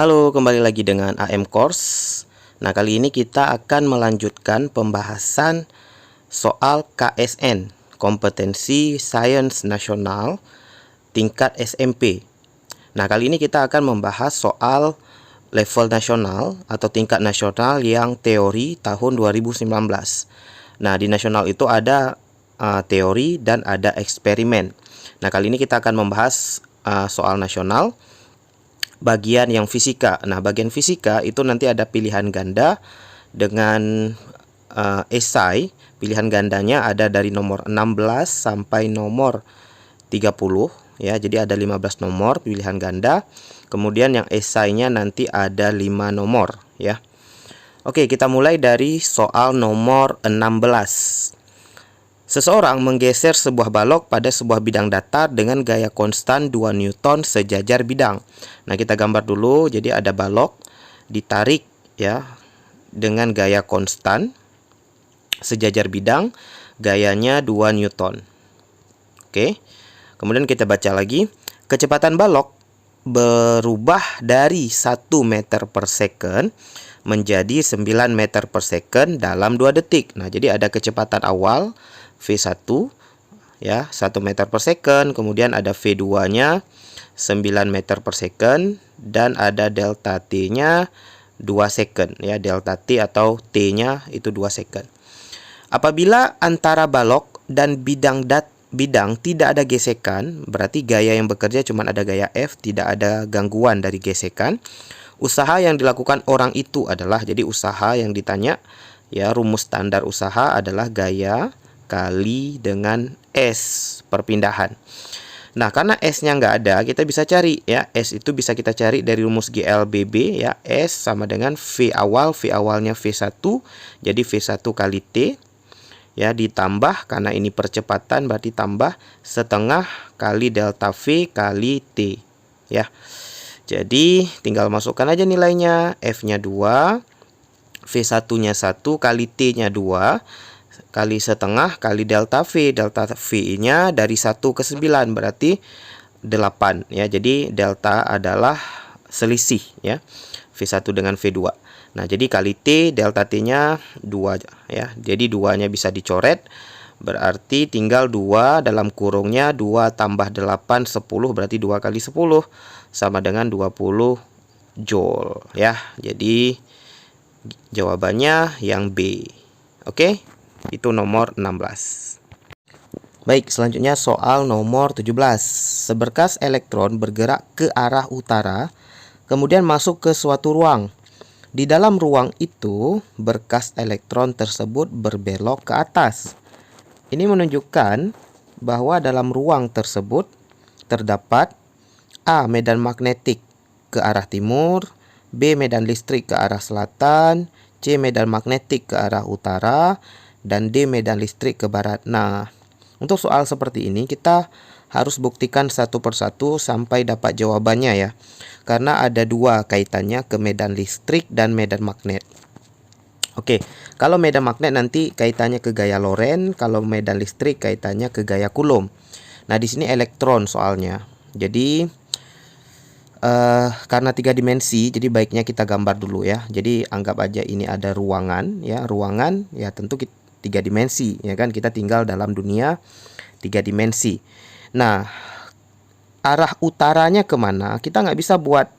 Halo, kembali lagi dengan AM Course. Nah, kali ini kita akan melanjutkan pembahasan soal KSN, Kompetensi Sains Nasional tingkat SMP. Nah, kali ini kita akan membahas soal level nasional atau tingkat nasional yang teori tahun 2019. Nah, di nasional itu ada teori dan ada eksperimen. Nah, kali ini kita akan membahas soal nasional bagian yang fisika. Nah, bagian fisika itu nanti ada pilihan ganda dengan esai. Pilihan gandanya ada dari nomor 16 sampai nomor 30 ya. Jadi ada 15 nomor pilihan ganda. Kemudian yang esainya nanti ada 5 nomor ya. Oke, kita mulai dari soal nomor 16. Seseorang menggeser sebuah balok pada sebuah bidang datar dengan gaya konstan 2 Newton sejajar bidang. Nah, kita gambar dulu. Jadi ada balok ditarik ya dengan gaya konstan sejajar bidang, gayanya 2 Newton. Oke. Kemudian kita baca lagi. Kecepatan balok berubah dari 1 meter per second menjadi 9 meter per second dalam 2 detik. Nah, jadi ada kecepatan awal V1 ya 1 meter per second, kemudian ada V2 nya 9 meter per second, dan ada delta T nya 2 second ya, delta T atau T nya itu 2 second. Apabila antara balok dan bidang tidak ada gesekan, berarti gaya yang bekerja cuma ada gaya F, tidak ada gangguan dari gesekan. Usaha yang dilakukan orang itu adalah, jadi usaha yang ditanya ya, rumus standar usaha adalah gaya kali dengan S perpindahan. Nah, karena S-nya nggak ada, kita bisa cari ya. S itu bisa kita cari dari rumus GLBB ya. S sama dengan V awal, V awalnya V1, jadi V1 kali T ya, ditambah, karena ini percepatan berarti tambah setengah kali delta V kali T ya. Jadi tinggal masukkan aja nilainya. F-nya 2, V1-nya 1 kali T-nya 2 kali setengah kali delta V. Delta V-nya dari 1 ke 9 berarti 8 ya. Jadi delta adalah selisih ya, V1 dengan V2. Nah, jadi kali T, delta T-nya 2 ya. Jadi 2-nya bisa dicoret. Berarti tinggal 2 dalam kurungnya 2 tambah 8 10, berarti 2 kali 10 sama dengan 20 Joule ya. Jadi jawabannya yang B. Oke? Itu nomor 16. Baik, selanjutnya soal nomor 17. Seberkas elektron bergerak ke arah utara, kemudian masuk ke suatu ruang. Di dalam ruang itu, berkas elektron tersebut berbelok ke atas. Ini menunjukkan bahwa dalam ruang tersebut terdapat A. medan magnetik ke arah timur, B. medan listrik ke arah selatan, C. medan magnetik ke arah utara, dan D. medan listrik ke barat. Nah, untuk soal seperti ini kita harus buktikan satu persatu sampai dapat jawabannya ya. Karena ada 2 kaitannya, ke medan listrik dan medan magnet. Oke, kalau medan magnet nanti kaitannya ke gaya Lorentz, kalau medan listrik kaitannya ke gaya Coulomb. Nah, di sini elektron soalnya. Jadi karena 3 dimensi, jadi baiknya kita gambar dulu ya. Jadi anggap aja ini ada ruangan ya, ruangan ya tentu 3 dimensi ya kan, kita tinggal dalam dunia 3 dimensi. Nah, arah utaranya kemana? Kita nggak bisa buat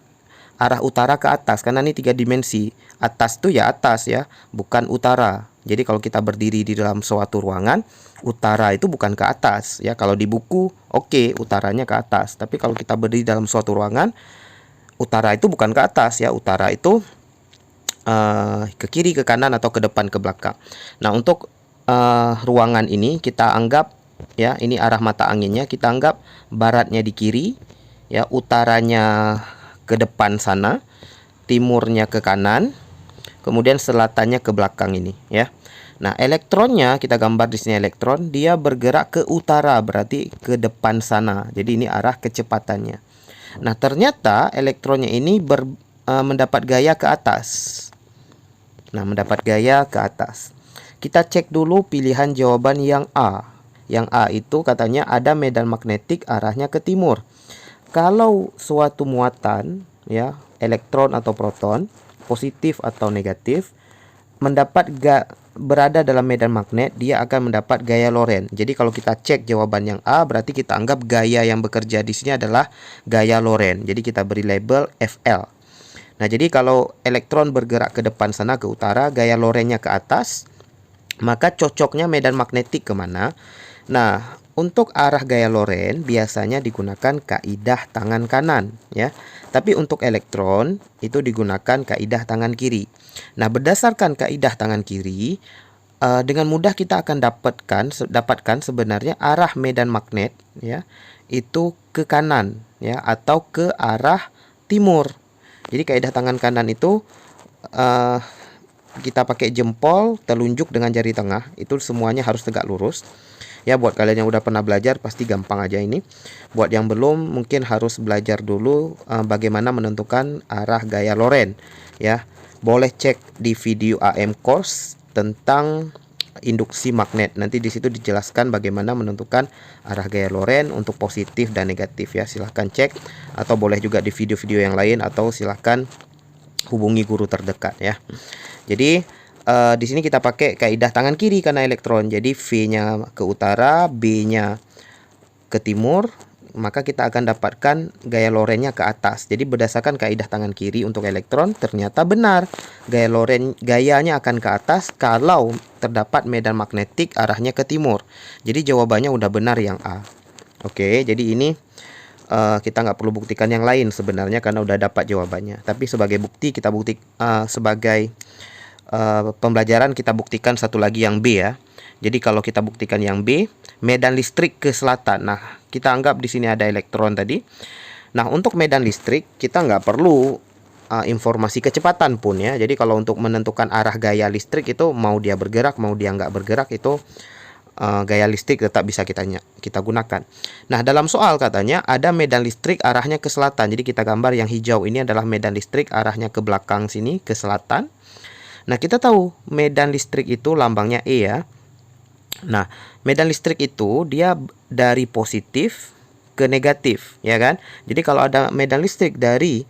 arah utara ke atas karena ini 3 dimensi. Atas tuh ya atas ya, bukan utara. Jadi kalau kita berdiri di dalam suatu ruangan, utara itu bukan ke atas ya. Kalau di buku oke, utaranya ke atas. Tapi kalau kita berdiri dalam suatu ruangan, utara itu bukan ke atas ya. Utara itu ke kiri, ke kanan, atau ke depan, ke belakang. Nah, untuk ruangan ini kita anggap ya, ini arah mata anginnya, kita anggap baratnya di kiri ya, utaranya ke depan sana, timurnya ke kanan, kemudian selatannya ke belakang ini ya. Nah, elektronnya kita gambar di sini, elektron dia bergerak ke utara, berarti ke depan sana. Jadi ini arah kecepatannya. Nah, ternyata elektronnya ini mendapat gaya ke atas. Nah, mendapat gaya ke atas. Kita cek dulu pilihan jawaban yang A. Yang A itu katanya ada medan magnetik arahnya ke timur. Kalau suatu muatan ya, elektron atau proton, positif atau negatif, berada dalam medan magnet, dia akan mendapat gaya Lorentz. Jadi kalau kita cek jawaban yang A, berarti kita anggap gaya yang bekerja di sini adalah gaya Lorentz. Jadi kita beri label FL. Nah, jadi kalau elektron bergerak ke depan sana, ke utara, gaya Lorentz-nya ke atas, maka cocoknya medan magnetik kemana? Nah, untuk arah gaya Lorentz biasanya digunakan kaidah tangan kanan, ya. Tapi untuk elektron itu digunakan kaidah tangan kiri. Nah, berdasarkan kaidah tangan kiri, dengan mudah kita akan dapatkan sebenarnya arah medan magnet, ya, itu ke kanan, ya, atau ke arah timur. Jadi kaidah tangan kanan itu kita pakai jempol, telunjuk dengan jari tengah, itu semuanya harus tegak lurus. Ya, buat kalian yang udah pernah belajar pasti gampang aja ini. Buat yang belum mungkin harus belajar dulu bagaimana menentukan arah gaya Lorentz, ya. Boleh cek di video AM course tentang induksi magnet. Nanti di situ dijelaskan bagaimana menentukan arah gaya Lorentz untuk positif dan negatif, ya. Silahkan cek, atau boleh juga di video-video yang lain, atau silahkan hubungi guru terdekat, ya. Jadi di sini kita pakai kaidah tangan kiri karena elektron. Jadi V-nya ke utara, B-nya ke timur, maka kita akan dapatkan gaya Lorentz-nya ke atas. Jadi berdasarkan kaidah tangan kiri untuk elektron, ternyata benar gaya Lorentz gayanya akan ke atas kalau terdapat medan magnetik arahnya ke timur. Jadi jawabannya udah benar yang A. Oke, jadi ini kita nggak perlu buktikan yang lain sebenarnya karena udah dapat jawabannya. Tapi sebagai bukti kita sebagai pembelajaran kita buktikan satu lagi yang B, ya. Jadi kalau kita buktikan yang B, medan listrik ke selatan. Nah, kita anggap di sini ada elektron tadi. Nah, untuk medan listrik kita nggak perlu informasi kecepatan pun, ya. Jadi kalau untuk menentukan arah gaya listrik itu mau dia bergerak mau dia nggak bergerak, itu gaya listrik tetap bisa kita gunakan. Nah, dalam soal katanya ada medan listrik arahnya ke selatan. Jadi kita gambar yang hijau ini adalah medan listrik arahnya ke belakang sini, ke selatan. Nah, kita tahu medan listrik itu lambangnya E, ya. Nah, medan listrik itu dia dari positif ke negatif, ya kan? Jadi kalau ada medan listrik dari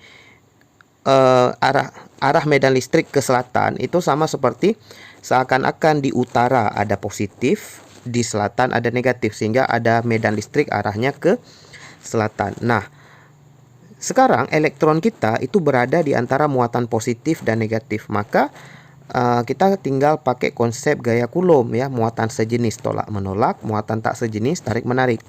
arah medan listrik ke selatan, itu sama seperti seakan-akan di utara ada positif, di selatan ada negatif, sehingga ada medan listrik arahnya ke selatan. Nah, sekarang elektron kita itu berada di antara muatan positif dan negatif, maka kita tinggal pakai konsep gaya Coulomb, ya, muatan sejenis tolak menolak, muatan tak sejenis tarik menarik.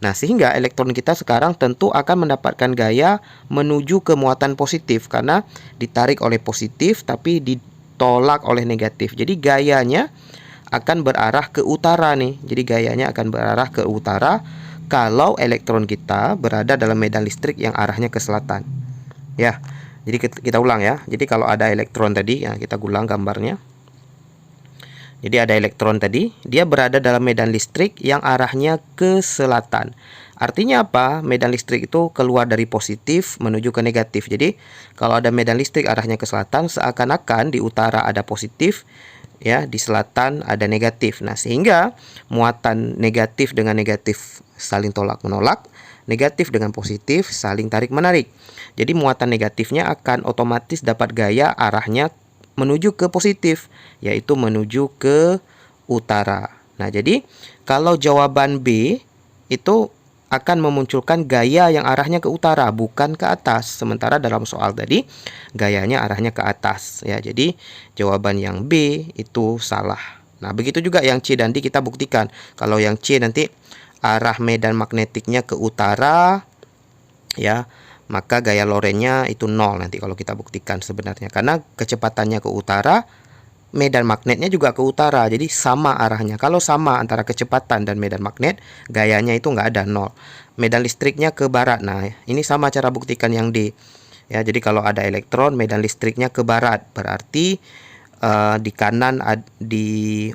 Nah, sehingga elektron kita sekarang tentu akan mendapatkan gaya menuju ke muatan positif karena ditarik oleh positif tapi ditolak oleh negatif. Jadi gayanya akan berarah ke utara nih. Jadi gayanya akan berarah ke utara kalau elektron kita berada dalam medan listrik yang arahnya ke selatan, ya. Jadi kita ulang, ya. Jadi kalau ada elektron tadi, ya, kita ulang gambarnya. Jadi ada elektron tadi, dia berada dalam medan listrik yang arahnya ke selatan. Artinya apa? Medan listrik itu keluar dari positif menuju ke negatif. Jadi kalau ada medan listrik arahnya ke selatan, seakan-akan di utara ada positif, ya, di selatan ada negatif. Nah, sehingga muatan negatif dengan negatif saling tolak menolak, negatif dengan positif saling tarik menarik. Jadi muatan negatifnya akan otomatis dapat gaya arahnya menuju ke positif, yaitu menuju ke utara. Nah, jadi kalau jawaban B itu akan memunculkan gaya yang arahnya ke utara, bukan ke atas. Sementara dalam soal tadi gayanya arahnya ke atas, ya. Jadi jawaban yang B itu salah. Nah, begitu juga yang C, nanti kita buktikan. Kalau yang C nanti arah medan magnetiknya ke utara, ya, maka gaya Lorentz-nya itu 0 nanti kalau kita buktikan sebenarnya. Karena kecepatannya ke utara, medan magnetnya juga ke utara. Jadi sama arahnya. Kalau sama antara kecepatan dan medan magnet, gayanya itu nggak ada 0. Medan listriknya ke barat. Nah, ini sama cara buktikan yang D. Ya, jadi kalau ada elektron, medan listriknya ke barat. Berarti di kanan, di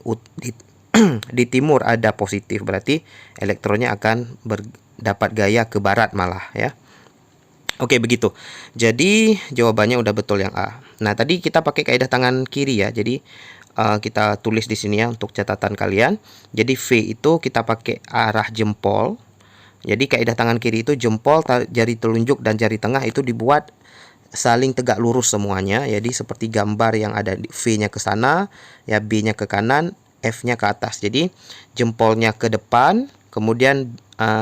timur ada positif. Berarti elektronnya akan dapat gaya ke barat malah, ya. Oke, begitu. Jadi jawabannya udah betul yang A. Nah, tadi kita pakai kaidah tangan kiri, ya. Jadi kita tulis di sini, ya, untuk catatan kalian. Jadi V itu kita pakai arah jempol. Jadi kaidah tangan kiri itu jempol, jari telunjuk dan jari tengah itu dibuat saling tegak lurus semuanya. Jadi seperti gambar yang ada V-nya ke sana, ya B-nya ke kanan, F-nya ke atas. Jadi jempolnya ke depan, kemudian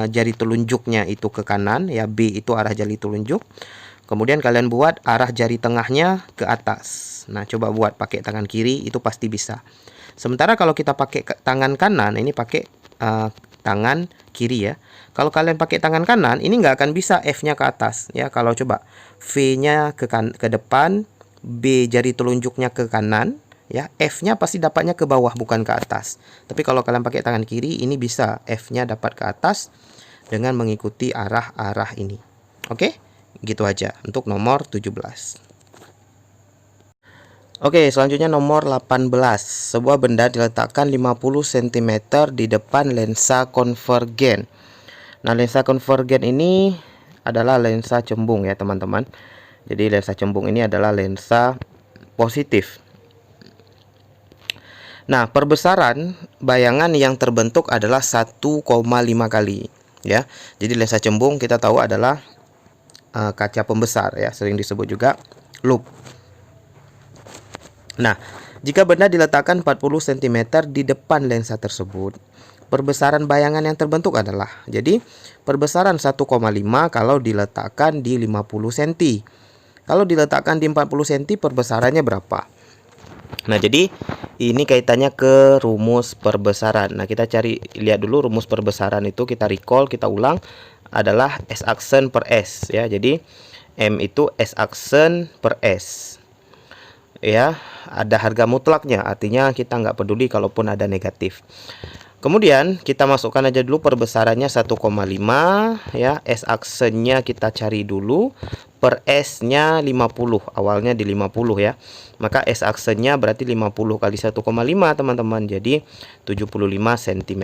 jari telunjuknya itu ke kanan, ya B itu arah jari telunjuk. Kemudian kalian buat arah jari tengahnya ke atas. Nah, coba buat pakai tangan kiri, itu pasti bisa. Sementara kalau kita pakai tangan kanan, ini pakai tangan kiri ya. Kalau kalian pakai tangan kanan, ini nggak akan bisa F-nya ke atas ya. Kalau coba V-nya ke depan, B jari telunjuknya ke kanan ya, F-nya pasti dapatnya ke bawah bukan ke atas. Tapi kalau kalian pakai tangan kiri, ini bisa F-nya dapat ke atas dengan mengikuti arah-arah ini. Oke, gitu aja untuk nomor 17. Oke, selanjutnya nomor 18. Sebuah benda diletakkan 50 cm di depan lensa konvergen. Nah, lensa konvergen ini adalah lensa cembung ya, teman-teman. Jadi lensa cembung ini adalah lensa positif. Nah, perbesaran bayangan yang terbentuk adalah 1,5 kali ya. Jadi lensa cembung kita tahu adalah kaca pembesar ya, sering disebut juga loop. Nah, jika benda diletakkan 40 cm di depan lensa tersebut, perbesaran bayangan yang terbentuk adalah, jadi perbesaran 1,5 kalau diletakkan di 50 cm. Kalau diletakkan di 40 cm, perbesarannya berapa? Nah, jadi ini kaitannya ke rumus perbesaran. Nah, kita lihat dulu rumus perbesaran itu, kita recall, kita ulang, adalah S aksen per S ya. Jadi M itu S aksen per S. Ya, ada harga mutlaknya, artinya kita nggak peduli kalaupun ada negatif. Kemudian kita masukkan aja dulu perbesarannya 1,5 ya, S aksennya kita cari dulu, per S-nya 50, awalnya di 50 ya. Maka S aksennya berarti 50 kali 1,5 teman-teman, jadi 75 cm.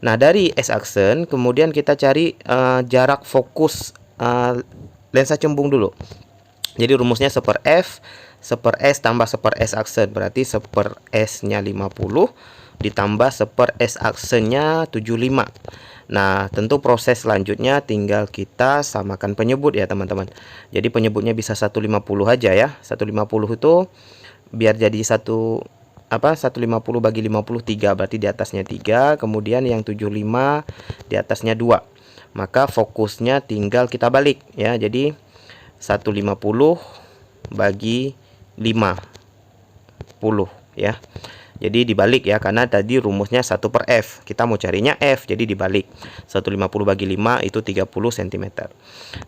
Nah, dari S aksen kemudian kita cari jarak fokus lensa cembung dulu. Jadi rumusnya 1/F, 1/S tambah 1/S aksen, berarti 1/S-nya 50 ditambah 1/S aksennya 75. Nah, tentu proses selanjutnya tinggal kita samakan penyebut ya, teman-teman. Jadi penyebutnya bisa 150 aja ya. 150 itu biar jadi 150 bagi 53, berarti di atasnya 3, kemudian yang 75 di atasnya 2. Maka fokusnya tinggal kita balik ya. Jadi 150 bagi 50 ya. Jadi dibalik ya, karena tadi rumusnya 1/F. Kita mau carinya F, jadi dibalik. 150 bagi 5 itu 30 cm.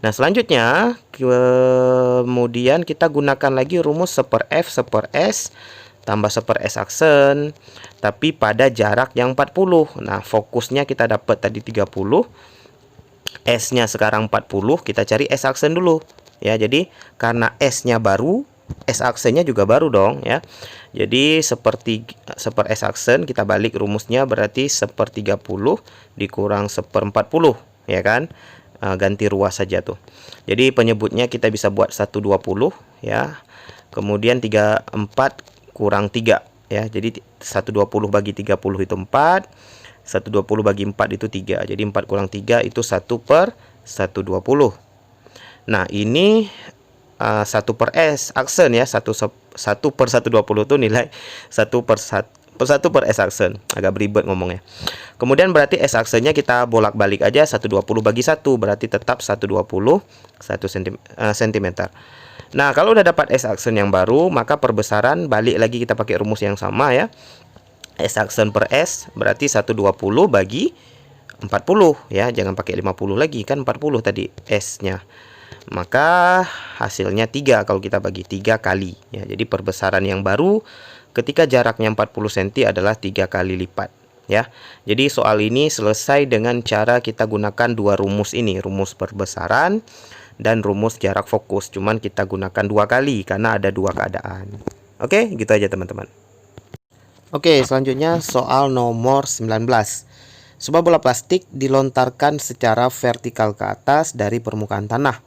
Nah, selanjutnya kemudian kita gunakan lagi rumus 1/F, 1/S tambah 1/S aksen, tapi pada jarak yang 40. Nah, fokusnya kita dapat tadi 30. S-nya sekarang 40, kita cari S aksen dulu. Ya, jadi karena S-nya baru, S aksennya juga baru dong ya. Jadi 1/S aksen kita balik rumusnya, berarti 1/30 dikurang 1/40 ya kan. Ganti ruas saja tuh. Jadi penyebutnya kita bisa buat 120 ya. Kemudian 34 kurang 3 ya. Jadi 120 bagi 30 itu 4. 120 bagi 4 itu 3. Jadi 4 kurang 3 itu 1/120. Nah, ini 1/S aksen ya, 1/120 itu nilai 1/S aksen. Agak beribet ngomongnya. Kemudian berarti S aksennya kita bolak-balik aja, 120 bagi 1 berarti tetap 120 cm. Nah, kalau udah dapat S aksen yang baru, maka perbesaran balik lagi kita pakai rumus yang sama ya. S aksen per S berarti 120 bagi 40 ya, jangan pakai 50 lagi, kan 40 tadi S-nya. Maka hasilnya 3 kalau kita bagi 3 kali ya. Jadi perbesaran yang baru ketika jaraknya 40 cm adalah 3 kali lipat ya. Jadi soal ini selesai dengan cara kita gunakan dua rumus ini, rumus perbesaran dan rumus jarak fokus. Cuman kita gunakan 2 kali karena ada 2 keadaan. Oke, gitu aja teman-teman. Oke, selanjutnya soal nomor 19. Sebuah bola plastik dilontarkan secara vertikal ke atas dari permukaan tanah.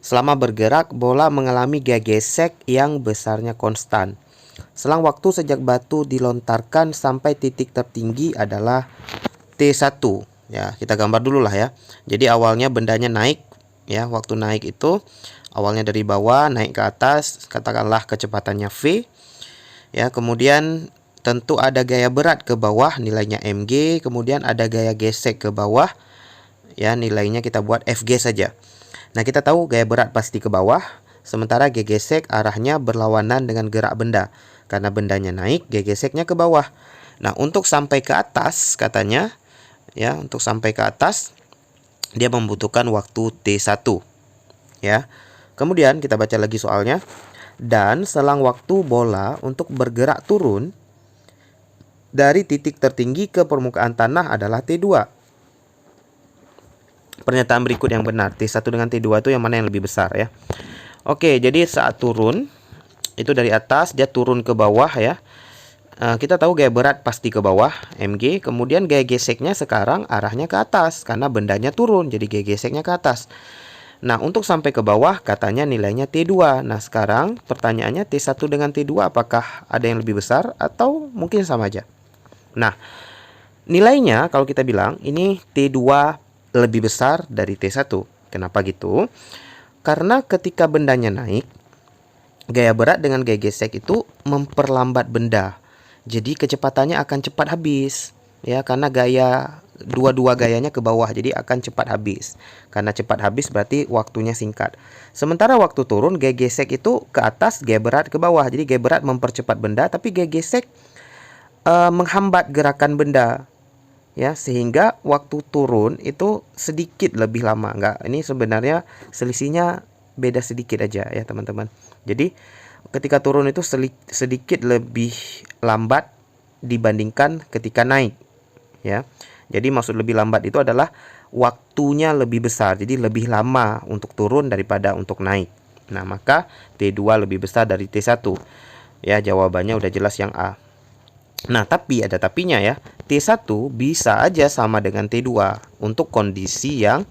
Selama bergerak, bola mengalami gaya gesek yang besarnya konstan. Selang waktu sejak batu dilontarkan sampai titik tertinggi adalah T1. Ya, kita gambar dulu lah ya. Jadi awalnya bendanya naik Ya, waktu naik itu awalnya dari bawah naik ke atas, katakanlah kecepatannya V. Ya, kemudian tentu ada gaya berat ke bawah, nilainya mg, kemudian ada gaya gesek ke bawah. Ya, nilainya kita buat Fg saja. Nah, kita tahu gaya berat pasti ke bawah, sementara G gesek arahnya berlawanan dengan gerak benda. Karena bendanya naik, G geseknya ke bawah. Nah, untuk sampai ke atas katanya, ya, untuk sampai ke atas dia membutuhkan waktu T1. Ya. Kemudian kita baca lagi soalnya. Dan selang waktu bola untuk bergerak turun dari titik tertinggi ke permukaan tanah adalah T2. Pernyataan berikut yang benar. T1 dengan T2 itu yang mana yang lebih besar ya. Oke, jadi saat turun itu dari atas dia turun ke bawah ya. Kita tahu gaya berat pasti ke bawah, mg. Kemudian gaya geseknya sekarang arahnya ke atas karena bendanya turun, jadi gaya geseknya ke atas. Nah, untuk sampai ke bawah katanya nilainya T2. Nah, sekarang pertanyaannya T1 dengan T2 apakah ada yang lebih besar atau mungkin sama aja? Nah, nilainya kalau kita bilang ini T2 lebih besar dari T1. Kenapa gitu? Karena ketika bendanya naik, gaya berat dengan gaya gesek itu memperlambat benda. Jadi kecepatannya akan cepat habis. Ya, karena dua gayanya ke bawah, jadi akan cepat habis. Karena cepat habis berarti waktunya singkat. Sementara waktu turun gaya gesek itu ke atas, gaya berat ke bawah. Jadi gaya berat mempercepat benda, tapi gaya gesek menghambat gerakan benda. Ya, sehingga waktu turun itu sedikit lebih lama. Ini sebenarnya selisihnya beda sedikit aja ya, teman-teman. Jadi ketika turun itu sedikit lebih lambat dibandingkan ketika naik. Ya, jadi maksud lebih lambat itu adalah waktunya lebih besar, jadi lebih lama untuk turun daripada untuk naik. Nah, maka T2 lebih besar dari T1. Ya, jawabannya udah jelas yang A. Nah, tapi ada tapinya ya. T1 bisa aja sama dengan T2 untuk kondisi yang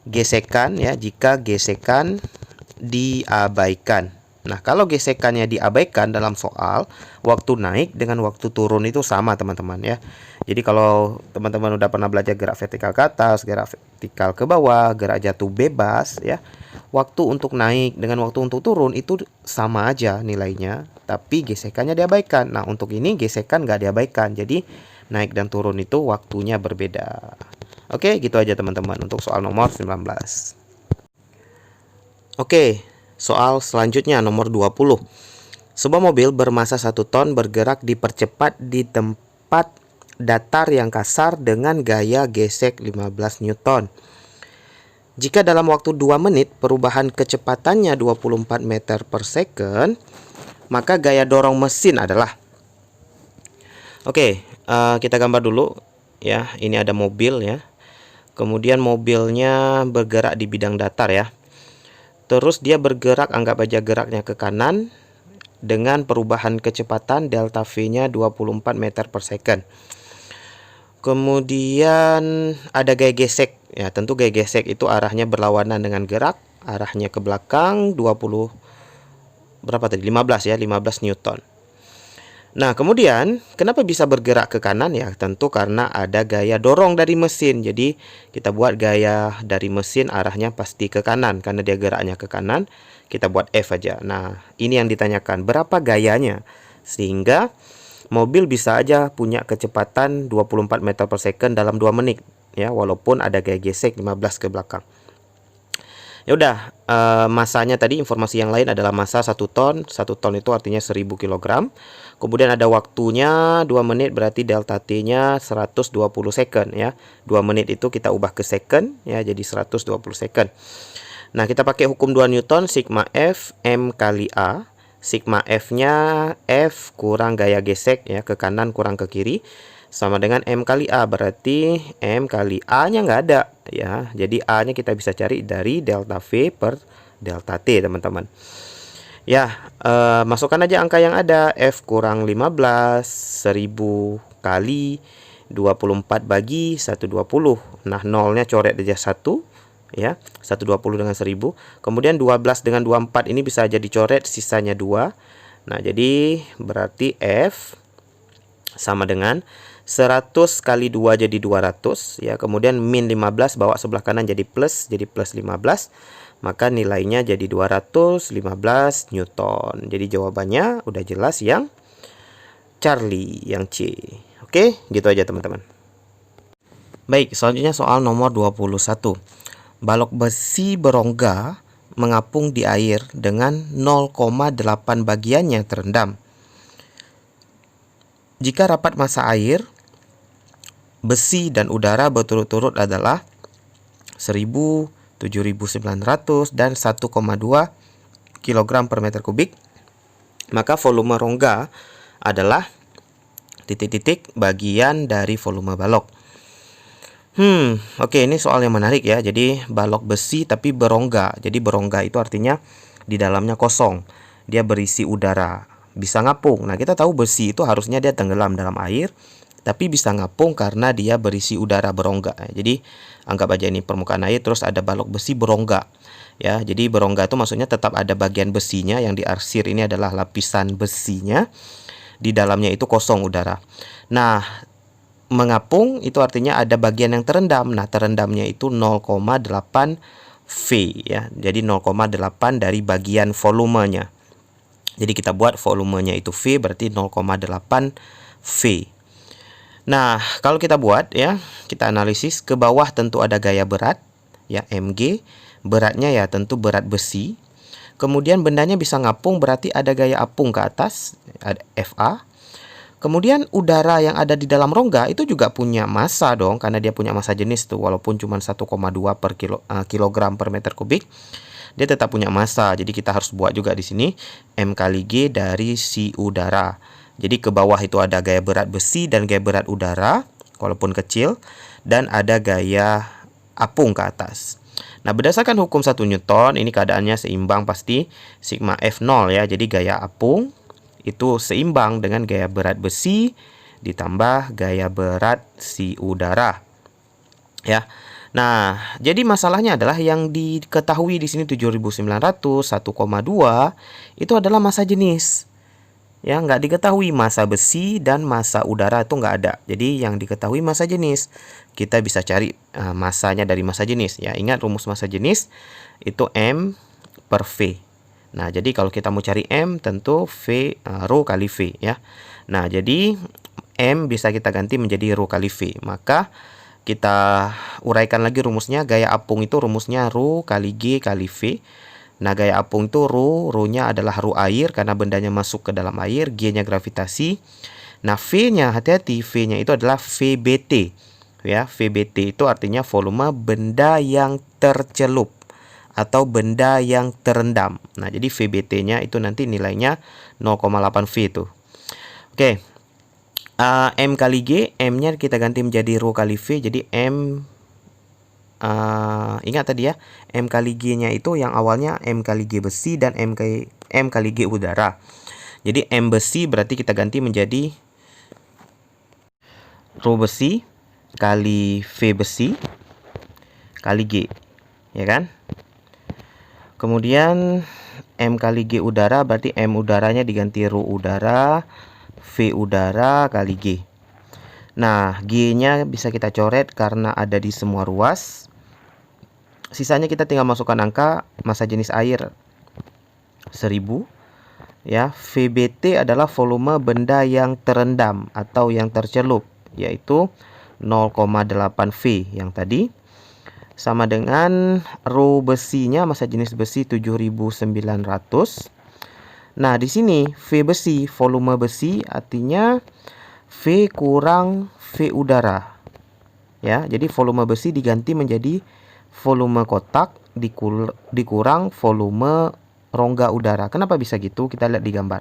gesekan ya, jika gesekan diabaikan. Nah, kalau gesekannya diabaikan dalam soal, waktu naik dengan waktu turun itu sama, teman-teman ya. Jadi kalau teman-teman udah pernah belajar gerak vertikal ke atas, gerak vertikal ke bawah, gerak jatuh bebas ya, waktu untuk naik dengan waktu untuk turun itu sama aja nilainya, tapi gesekannya diabaikan. Nah, untuk ini gesekan nggak diabaikan, jadi naik dan turun itu waktunya berbeda. Oke, gitu aja teman-teman untuk soal nomor 19. Oke, soal selanjutnya nomor 20. Sebuah mobil bermasa 1 ton bergerak dipercepat di tempat datar yang kasar dengan gaya gesek 15 Newton. Jika dalam waktu 2 menit perubahan kecepatannya 24 meter per second, maka gaya dorong mesin adalah. Oke, kita gambar dulu ya. Ini ada mobil ya. Kemudian mobilnya bergerak di bidang datar ya. Terus dia bergerak, anggap aja geraknya ke kanan dengan perubahan kecepatan delta V-nya 24 meter per second. Kemudian ada gaya gesek ya, tentu gaya gesek itu arahnya berlawanan dengan gerak, arahnya ke belakang 15 ya, 15 Newton. Nah, kemudian kenapa bisa bergerak ke kanan ya? Tentu karena ada gaya dorong dari mesin. Jadi kita buat gaya dari mesin arahnya pasti ke kanan karena dia geraknya ke kanan. Kita buat F aja. Nah, ini yang ditanyakan, berapa gayanya? Sehingga mobil bisa aja punya kecepatan 24 meter per second dalam 2 menit ya, walaupun ada gaya gesek 15 ke belakang. Ya udah, masanya tadi informasi yang lain adalah massa 1 ton. 1 ton itu artinya 1000 kg. Kemudian ada waktunya 2 menit, berarti delta T-nya 120 second ya. 2 menit itu kita ubah ke second ya, jadi 120 second. Nah, kita pakai hukum 2 Newton, sigma F M kali A. Sigma F-nya F kurang gaya gesek ya, ke kanan kurang ke kiri, sama dengan M kali A, berarti M kali A-nya nggak ada ya. Jadi A-nya kita bisa cari dari delta V per delta T, teman-teman. Ya, masukkan aja angka yang ada. F kurang 15, 1000 kali 24 bagi 120. Nah, nolnya coret aja 1 ya, 120 dengan 1000. Kemudian 12 dengan 24 ini bisa jadi coret, sisanya 2. Nah, jadi berarti F sama dengan 100 kali 2 jadi 200 ya. Kemudian min 15 bawa sebelah kanan jadi plus 15. Maka nilainya jadi 215 Newton. Jadi jawabannya udah jelas yang Charlie, yang C. Oke, gitu aja teman-teman. Baik, selanjutnya soal nomor 21. Balok besi berongga mengapung di air dengan 0,8 bagiannya terendam. Jika rapat massa air, besi dan udara berturut-turut adalah 1000, 7.900 dan 1,2 kg per meter kubik, maka volume rongga adalah titik-titik bagian dari volume balok. Oke, ini soal yang menarik ya. Jadi balok besi tapi berongga. Jadi berongga itu artinya di dalamnya kosong. Dia berisi udara, bisa ngapung. Nah, kita tahu besi itu harusnya dia tenggelam dalam air, tapi bisa ngapung karena dia berisi udara berongga. Jadi anggap aja ini permukaan air, terus ada balok besi berongga. Ya, jadi berongga itu maksudnya tetap ada bagian besinya, yang diarsir ini adalah lapisan besinya. Di dalamnya itu kosong udara. Nah, mengapung itu artinya ada bagian yang terendam. Nah, terendamnya itu 0,8 V ya. Jadi 0,8 dari bagian volumenya. Jadi kita buat volumenya itu V, berarti 0,8 V. Nah, kalau kita buat ya, kita analisis ke bawah tentu ada gaya berat ya, mg. Beratnya ya tentu berat besi. Kemudian bendanya bisa ngapung, berarti ada gaya apung ke atas, ada Fa. Kemudian udara yang ada di dalam rongga itu juga punya massa dong, karena dia punya massa jenis tuh, walaupun cuma 1,2 per kilogram per meter kubik, dia tetap punya massa. Jadi kita harus buat juga di sini M kali G dari si udara. Jadi ke bawah itu ada gaya berat besi dan gaya berat udara, walaupun kecil, dan ada gaya apung ke atas. Nah, berdasarkan hukum 1 Newton, ini keadaannya seimbang pasti sigma F0 ya. Jadi gaya apung itu seimbang dengan gaya berat besi ditambah gaya berat si udara. Ya. Nah, jadi masalahnya adalah yang diketahui di sini 7.900, 1,2 itu adalah massa jenis. Ya, nggak diketahui massa besi dan massa udara itu nggak ada. Jadi yang diketahui massa jenis. Kita bisa cari massanya dari massa jenis. Ya, ingat rumus massa jenis itu M per V. Nah, jadi kalau kita mau cari M tentu V rho kali V ya. Nah, jadi M bisa kita ganti menjadi rho kali V. Maka kita uraikan lagi rumusnya. Gaya apung itu rumusnya rho kali G kali V. Nah, gaya apung itu rho-nya adalah rho air karena bendanya masuk ke dalam air, G-nya gravitasi. Nah, V-nya hati-hati, V-nya itu adalah VBT. Ya, VBT itu artinya volume benda yang tercelup atau benda yang terendam. Nah, jadi VBT-nya itu nanti nilainya 0,8 V itu. Oke. M kali G, M-nya kita ganti menjadi rho kali V, jadi M ingat tadi ya, M kali G-nya itu yang awalnya M kali G besi dan M kali G udara. Jadi M besi berarti kita ganti menjadi rho besi kali V besi kali G, ya kan? Kemudian M kali G udara berarti M udaranya diganti rho udara V udara kali G. Nah, G-nya bisa kita coret karena ada di semua ruas. Sisanya kita tinggal masukkan angka massa jenis air 1000 ya. VBT adalah volume benda yang terendam atau yang tercelup, yaitu 0,8 V yang tadi, sama dengan rho besinya, massa jenis besi 7.900. Nah, di sini V besi, volume besi artinya V kurang V udara ya. Jadi volume besi diganti menjadi volume kotak dikurang volume rongga udara. Kenapa bisa gitu? Kita lihat di gambar.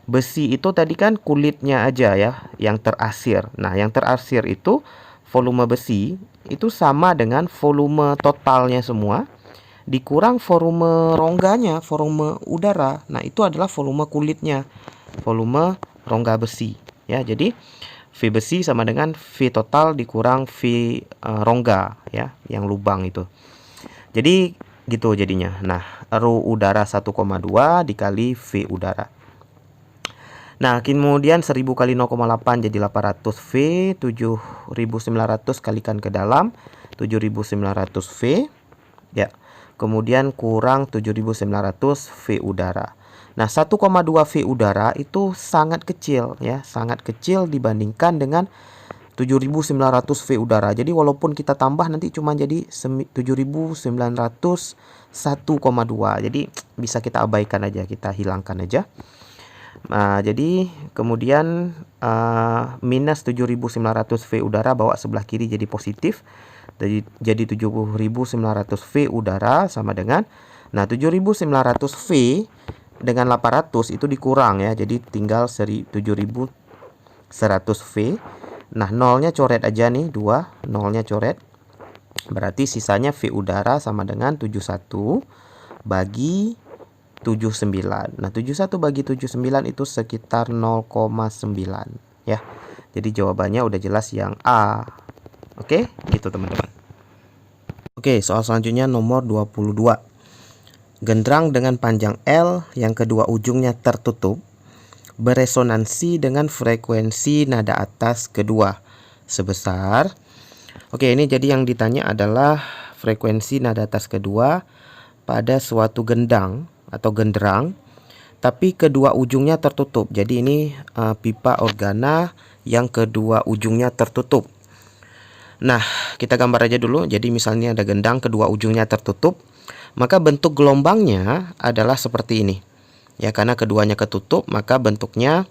Besi itu tadi kan kulitnya aja ya yang terarsir. Nah, yang terarsir itu volume besi itu sama dengan volume totalnya semua dikurang volume rongganya, volume udara. Nah, itu adalah volume kulitnya, volume rongga besi ya. Jadi V besi sama dengan V total dikurang V rongga ya, yang lubang itu. Jadi gitu jadinya. Nah, rho udara 1,2 dikali V udara. Nah, kemudian 1000 kali 0,8 jadi 800 V, 7900 kalikan ke dalam 7900 V ya. Kemudian kurang 7900 V udara. Nah, 1,2 V udara itu sangat kecil ya, sangat kecil dibandingkan dengan 7900 V udara. Jadi walaupun kita tambah nanti cuma jadi 7900 1,2. Jadi bisa kita abaikan aja, kita hilangkan aja. Nah, jadi kemudian minus 7900 V udara bawa sebelah kiri jadi positif. Jadi 7900 V udara sama dengan 7900 V dengan 800 itu dikurang ya. Jadi tinggal 7100 V. Nah, nolnya coret aja nih, 2, nolnya coret. Berarti sisanya V udara sama dengan 71 bagi 79. Nah, 71 bagi 79 itu sekitar 0,9 ya. Jadi jawabannya udah jelas yang A. Oke, gitu teman-teman. Oke, soal selanjutnya nomor 22. Genderang dengan panjang L yang kedua ujungnya tertutup beresonansi dengan frekuensi nada atas kedua sebesar. Oke, ini jadi yang ditanya adalah frekuensi nada atas kedua pada suatu gendang atau genderang, tapi kedua ujungnya tertutup. Jadi ini pipa organa yang kedua ujungnya tertutup. Nah, kita gambar aja dulu. Jadi misalnya ada gendang kedua ujungnya tertutup, maka bentuk gelombangnya adalah seperti ini. Ya, karena keduanya ketutup, maka bentuknya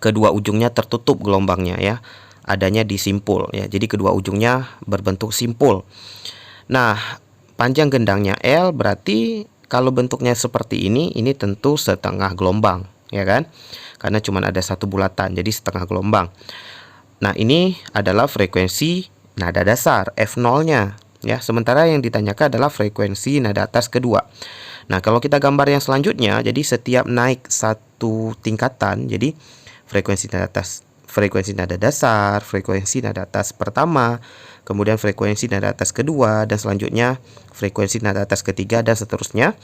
kedua ujungnya tertutup gelombangnya ya. Adanya di simpul ya. Jadi kedua ujungnya berbentuk simpul. Nah, panjang gendangnya L berarti kalau bentuknya seperti ini tentu setengah gelombang, ya kan? Karena cuma ada satu bulatan, jadi setengah gelombang. Nah, ini adalah frekuensi nada dasar, F0-nya. Ya, sementara yang ditanyakan adalah frekuensi nada atas kedua. Nah, kalau kita gambar yang selanjutnya, jadi setiap naik satu tingkatan, jadi frekuensi nada atas, frekuensi nada dasar, frekuensi nada atas pertama, kemudian frekuensi nada atas kedua, dan selanjutnya frekuensi nada atas ketiga, dan seterusnya.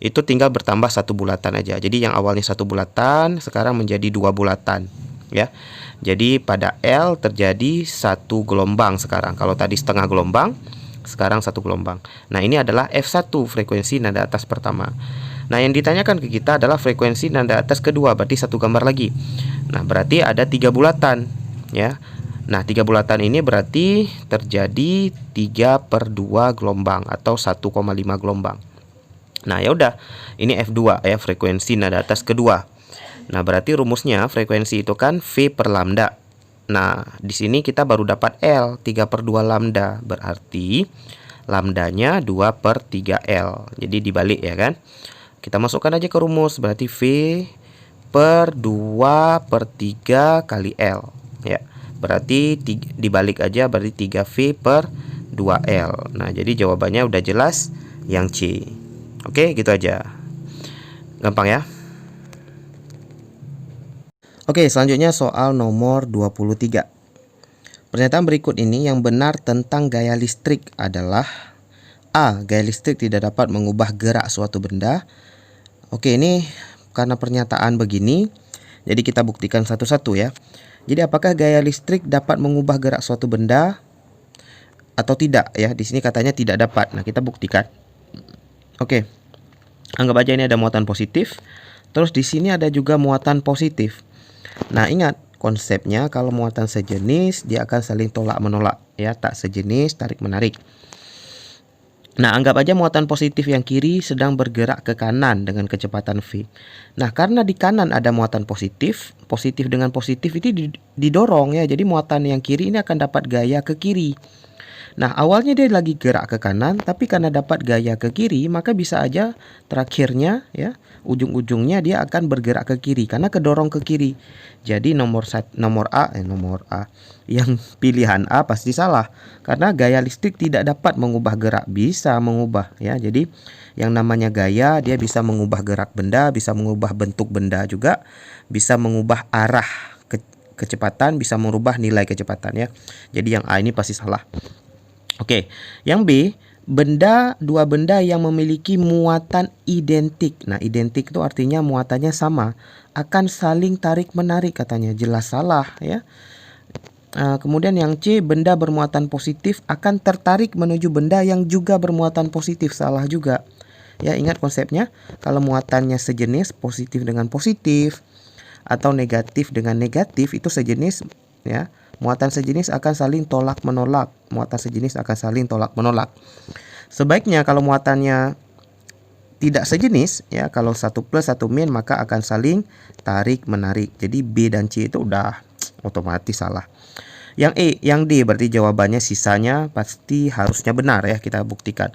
Itu tinggal bertambah satu bulatan aja. Jadi yang awalnya satu bulatan sekarang menjadi dua bulatan ya. Jadi pada L terjadi satu gelombang sekarang. Kalau tadi setengah gelombang, sekarang satu gelombang. Nah, ini adalah F1 frekuensi nada atas pertama. Nah, yang ditanyakan ke kita adalah frekuensi nada atas kedua, berarti satu gambar lagi. Nah, berarti ada 3 bulatan ya. Nah, 3 bulatan ini berarti terjadi 3/2 gelombang atau 1,5 gelombang. Nah, ya udah, ini F2 ya, frekuensi nada atas kedua. Nah, berarti rumusnya frekuensi itu kan V per lambda. Nah, di sini kita baru dapat L, 3/2 lambda, berarti lambdanya 2/3 L. Jadi dibalik ya kan. Kita masukkan aja ke rumus, berarti V per 2/3 kali L ya. Berarti dibalik aja, berarti 3V per 2L. Nah, jadi jawabannya udah jelas yang C. Oke, gitu aja. Gampang ya. Oke, selanjutnya soal nomor 23. Pernyataan berikut ini yang benar tentang gaya listrik adalah A. Gaya listrik tidak dapat mengubah gerak suatu benda. Oke, ini karena pernyataan begini, jadi kita buktikan satu-satu ya. Jadi apakah gaya listrik dapat mengubah gerak suatu benda atau tidak ya? Di sini katanya tidak dapat. Nah, kita buktikan. Oke. Anggap aja ini ada muatan positif. Terus di sini ada juga muatan positif. Nah, ingat konsepnya kalau muatan sejenis dia akan saling tolak-menolak ya, tak sejenis tarik-menarik. Nah, anggap aja muatan positif yang kiri sedang bergerak ke kanan dengan kecepatan V. Nah, karena di kanan ada muatan positif, positif dengan positif itu didorong ya. Jadi muatan yang kiri ini akan dapat gaya ke kiri. Nah, awalnya dia lagi gerak ke kanan, tapi karena dapat gaya ke kiri, maka bisa aja terakhirnya ya, ujung-ujungnya dia akan bergerak ke kiri karena kedorong ke kiri. Jadi nomor A yang pilihan A pasti salah karena gaya listrik tidak dapat mengubah gerak, bisa mengubah ya. Jadi yang namanya gaya dia bisa mengubah gerak benda, bisa mengubah bentuk benda juga, bisa mengubah arah kecepatan, bisa merubah nilai kecepatan ya. Jadi yang A ini pasti salah. Oke, yang B, dua benda yang memiliki muatan identik. Nah, identik itu artinya muatannya sama, akan saling tarik-menarik katanya. Jelas salah ya. Kemudian yang C, benda bermuatan positif akan tertarik menuju benda yang juga bermuatan positif. Salah juga. Ya, ingat konsepnya. Kalau muatannya sejenis, positif dengan positif atau negatif dengan negatif, itu sejenis ya. Muatan sejenis akan saling tolak-menolak. Muatan sejenis akan saling tolak-menolak. Sebaiknya kalau muatannya tidak sejenis ya, kalau satu plus satu min maka akan saling tarik-menarik. Jadi B dan C itu udah otomatis salah. Yang E, yang D berarti jawabannya sisanya pasti harusnya benar ya, kita buktikan.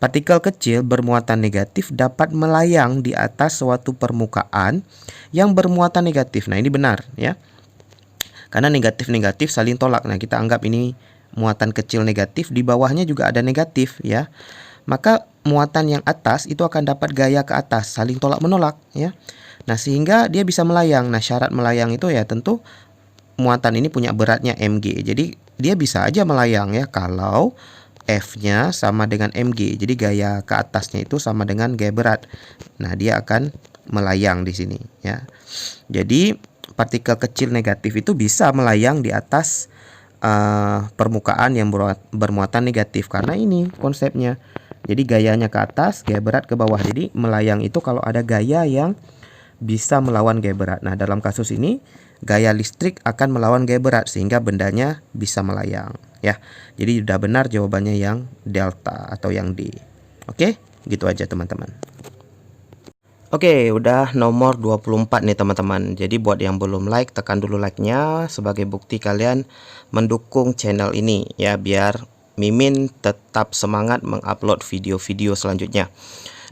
Partikel kecil bermuatan negatif dapat melayang di atas suatu permukaan yang bermuatan negatif. Nah, ini benar ya. Karena negatif-negatif saling tolak. Nah, kita anggap ini muatan kecil negatif, di bawahnya juga ada negatif ya. Maka muatan yang atas itu akan dapat gaya ke atas, saling tolak-menolak ya. Nah, sehingga dia bisa melayang. Nah, syarat melayang itu ya tentu muatan ini punya beratnya mg. Jadi dia bisa aja melayang ya kalau F-nya sama dengan mg. Jadi gaya ke atasnya itu sama dengan gaya berat. Nah, dia akan melayang di sini ya. Jadi partikel kecil negatif itu bisa melayang di atas permukaan yang bermuatan negatif, karena ini konsepnya. Jadi gayanya ke atas, gaya berat ke bawah. Jadi melayang itu kalau ada gaya yang bisa melawan gaya berat. Nah, dalam kasus ini gaya listrik akan melawan gaya berat sehingga bendanya bisa melayang ya. Jadi sudah benar jawabannya yang delta atau yang D. Oke, gitu aja teman-teman. Oke, udah nomor 24 nih teman-teman. Jadi buat yang belum like, tekan dulu like-nya sebagai bukti kalian mendukung channel ini ya, biar Mimin tetap semangat mengupload video-video selanjutnya.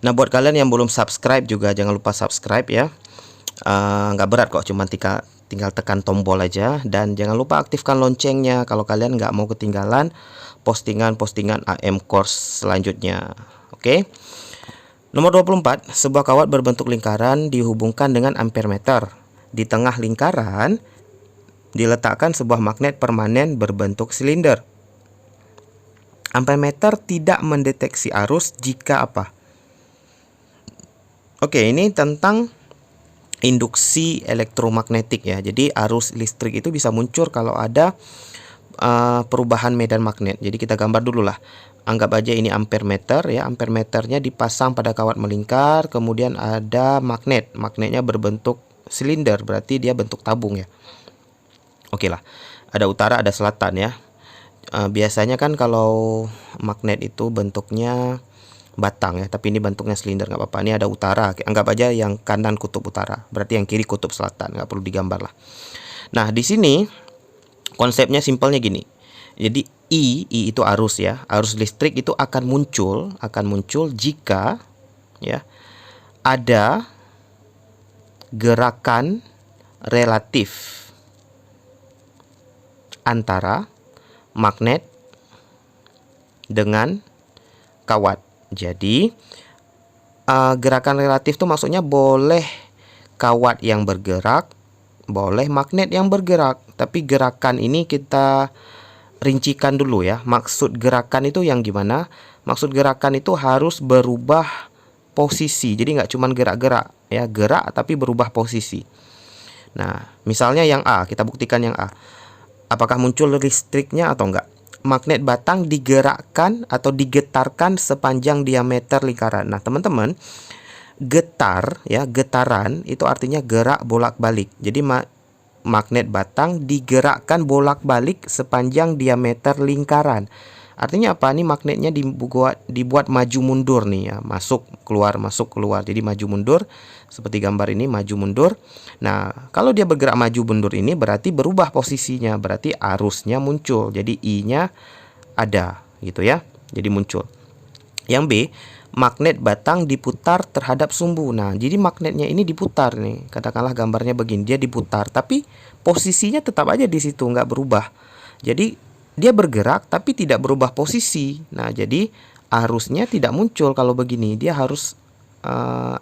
Nah, buat kalian yang belum subscribe juga jangan lupa subscribe ya. Nggak berat kok, cuma tinggal tekan tombol aja. Dan jangan lupa aktifkan loncengnya kalau kalian nggak mau ketinggalan postingan-postingan AM Course selanjutnya. Oke. Nomor 24, sebuah kawat berbentuk lingkaran dihubungkan dengan ampermeter. Di tengah lingkaran diletakkan sebuah magnet permanen berbentuk silinder. Ampermeter tidak mendeteksi arus jika apa? Oke, ini tentang induksi elektromagnetik ya. Jadi arus listrik itu bisa muncul kalau ada perubahan medan magnet. Jadi kita gambar dulu lah. Anggap aja ini ampermeter ya. Ampermeternya dipasang pada kawat melingkar, kemudian ada magnet. Magnetnya berbentuk silinder, berarti dia bentuk tabung ya. Oke lah. Ada utara, ada selatan ya. Biasanya kan kalau magnet itu bentuknya batang ya, tapi ini bentuknya silinder, nggak apa-apa. Ini ada utara, anggap aja yang kanan kutub utara, berarti yang kiri kutub selatan, nggak perlu digambar lah. Nah, di sini konsepnya simpelnya gini. Jadi I itu arus ya, arus listrik itu akan muncul jika ya ada gerakan relatif antara magnet dengan kawat. Jadi gerakan relatif itu maksudnya boleh kawat yang bergerak, boleh magnet yang bergerak. Tapi gerakan ini kita rincikan dulu ya. Maksud gerakan itu yang gimana? Maksud gerakan itu harus berubah posisi. Jadi nggak cuma gerak-gerak ya, gerak tapi berubah posisi. Nah, misalnya yang A, kita buktikan yang A. Apakah muncul listriknya atau enggak? Magnet batang digerakkan atau digetarkan sepanjang diameter lingkaran. Nah, teman-teman, getar ya, getaran itu artinya gerak bolak-balik. Jadi magnet batang digerakkan bolak-balik sepanjang diameter lingkaran. Artinya apa? Ini magnetnya dibuat maju mundur nih ya, masuk keluar. Jadi maju mundur seperti gambar ini, maju mundur. Nah, kalau dia bergerak maju mundur ini berarti berubah posisinya, berarti arusnya muncul. Jadi I-nya ada gitu ya. Jadi muncul. Yang B, magnet batang diputar terhadap sumbu. Nah, jadi magnetnya ini diputar nih. Katakanlah gambarnya begini, dia diputar, tapi posisinya tetap aja di situ, nggak berubah. Jadi dia bergerak tapi tidak berubah posisi. Nah, jadi arusnya tidak muncul kalau begini. Dia harus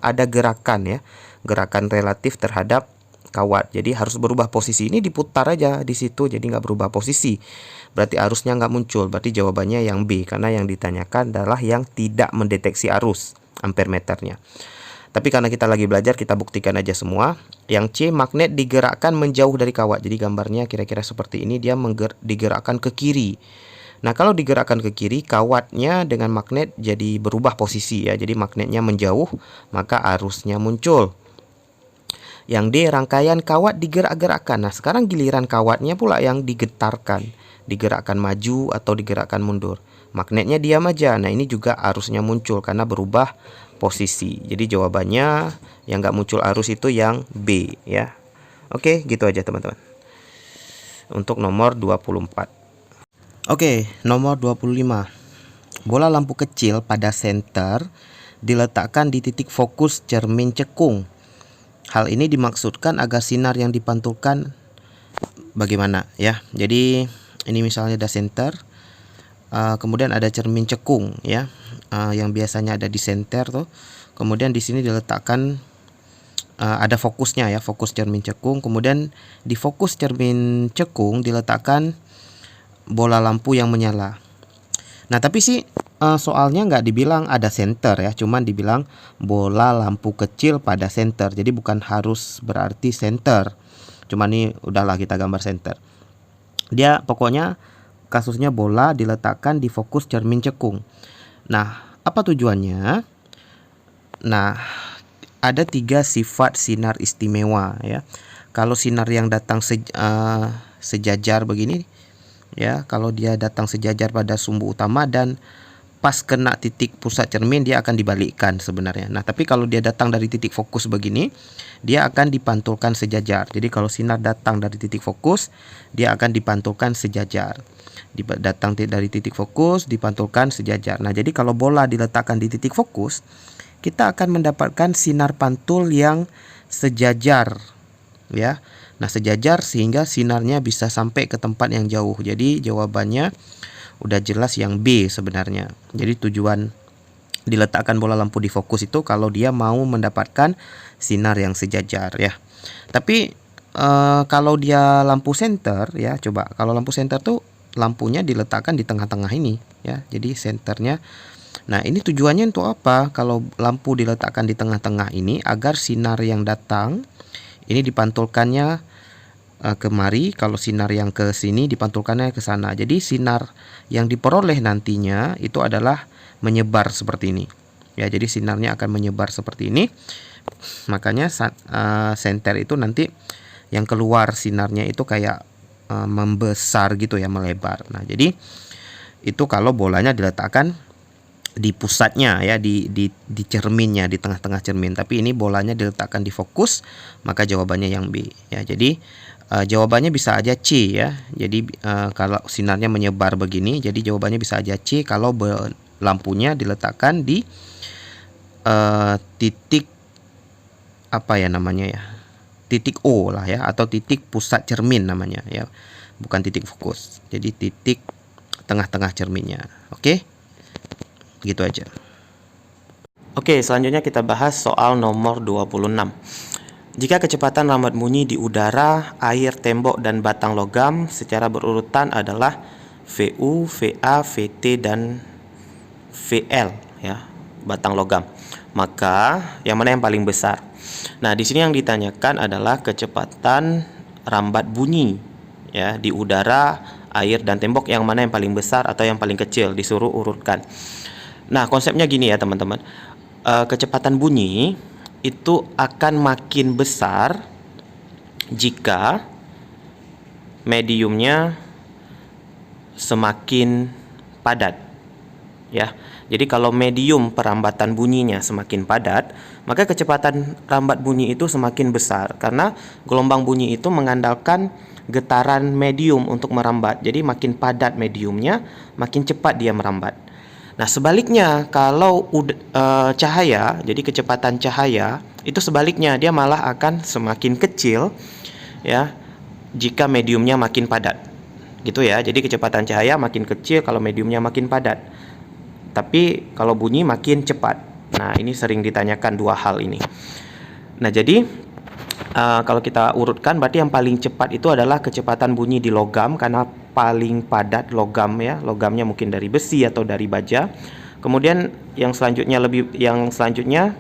ada gerakan ya, gerakan relatif terhadap kawat. Jadi harus berubah posisi. Ini diputar aja di situ, jadi nggak berubah posisi. Berarti arusnya nggak muncul. Berarti jawabannya yang B, karena yang ditanyakan adalah yang tidak mendeteksi arus ampermeternya. Tapi karena kita lagi belajar, kita buktikan aja semua. Yang C, magnet digerakkan menjauh dari kawat. Jadi gambarnya kira-kira seperti ini, dia digerakkan ke kiri. Nah, kalau digerakkan ke kiri, kawatnya dengan magnet jadi berubah posisi ya. Jadi magnetnya menjauh, maka arusnya muncul. Yang D, rangkaian kawat digerak-gerakkan. Nah, sekarang giliran kawatnya pula yang digetarkan, digerakkan maju atau digerakkan mundur. Magnetnya diam aja. Nah, ini juga arusnya muncul karena berubah posisi. Jadi jawabannya yang nggak muncul arus itu yang B ya. Oke, gitu aja teman-teman. Untuk nomor 24. Oke, nomor 25. Bola lampu kecil pada senter diletakkan di titik fokus cermin cekung. Hal ini dimaksudkan agar sinar yang dipantulkan bagaimana ya. Jadi ini misalnya ada senter, kemudian ada cermin cekung ya, yang biasanya ada di senter tuh. Kemudian di sini diletakkan ada fokusnya ya, fokus cermin cekung. Kemudian di fokus cermin cekung diletakkan bola lampu yang menyala. Nah, tapi sih soalnya nggak dibilang ada senter ya, cuman dibilang bola lampu kecil pada senter. Jadi bukan harus berarti senter. Cuman ini udahlah kita gambar senter. Dia pokoknya kasusnya bola diletakkan di fokus cermin cekung. Nah, apa tujuannya? Nah, ada 3 sifat sinar istimewa ya. Kalau sinar yang datang sejajar begini ya, kalau dia datang sejajar pada sumbu utama dan pas kena titik pusat cermin, dia akan dibalikkan sebenarnya. Nah, tapi kalau dia datang dari titik fokus begini, dia akan dipantulkan sejajar. Jadi kalau sinar datang dari titik fokus, dia akan dipantulkan sejajar. Datang dari titik fokus, dipantulkan sejajar. Nah, jadi kalau bola diletakkan di titik fokus, kita akan mendapatkan sinar pantul yang sejajar ya. Nah, sejajar sehingga sinarnya bisa sampai ke tempat yang jauh. Jadi jawabannya udah jelas yang B sebenarnya. Jadi tujuan diletakkan bola lampu di fokus itu kalau dia mau mendapatkan sinar yang sejajar ya. Tapi kalau dia lampu senter ya, coba kalau lampu senter tuh lampunya diletakkan di tengah-tengah ini ya. Jadi senternya. Nah, ini tujuannya untuk apa? Kalau lampu diletakkan di tengah-tengah ini agar sinar yang datang ini dipantulkannya kemari, kalau sinar yang ke sini dipantulkannya ke sana. Jadi sinar yang diperoleh nantinya itu adalah menyebar seperti ini. Ya, jadi sinarnya akan menyebar seperti ini. Makanya senter itu nanti yang keluar sinarnya itu kayak membesar gitu ya, melebar. Nah, jadi itu kalau bolanya diletakkan di pusatnya ya, di cerminnya, di tengah-tengah cermin. Tapi ini bolanya diletakkan di fokus, maka jawabannya yang B ya. Jadi jawabannya bisa aja C ya. Jadi kalau sinarnya menyebar begini, jadi jawabannya bisa aja C kalau lampunya diletakkan di titik apa ya namanya ya, titik O lah ya, atau titik pusat cermin namanya ya, bukan titik fokus. Jadi titik tengah-tengah cerminnya. Oke, gitu aja. Oke, selanjutnya kita bahas soal nomor 26. Jika kecepatan rambat bunyi di udara, air, tembok, dan batang logam secara berurutan adalah VU, VA, VT, dan VL ya, batang logam, maka yang mana yang paling besar? Nah, di sini yang ditanyakan adalah kecepatan rambat bunyi ya di udara, air, dan tembok, yang mana yang paling besar atau yang paling kecil, disuruh urutkan. Nah, konsepnya gini ya teman-teman. Kecepatan bunyi itu akan makin besar jika mediumnya semakin padat ya. Jadi kalau medium perambatan bunyinya semakin padat, maka kecepatan rambat bunyi itu semakin besar, karena gelombang bunyi itu mengandalkan getaran medium untuk merambat. Jadi makin padat mediumnya, makin cepat dia merambat. Nah, sebaliknya kalau cahaya, jadi kecepatan cahaya itu sebaliknya, dia malah akan semakin kecil ya jika mediumnya makin padat. Gitu ya. Jadi kecepatan cahaya makin kecil kalau mediumnya makin padat. Tapi kalau bunyi makin cepat. Nah, ini sering ditanyakan dua hal ini. Nah, jadi Kalau kita urutkan, berarti yang paling cepat itu adalah kecepatan bunyi di logam, karena paling padat logam ya, logamnya mungkin dari besi atau dari baja. Kemudian yang selanjutnya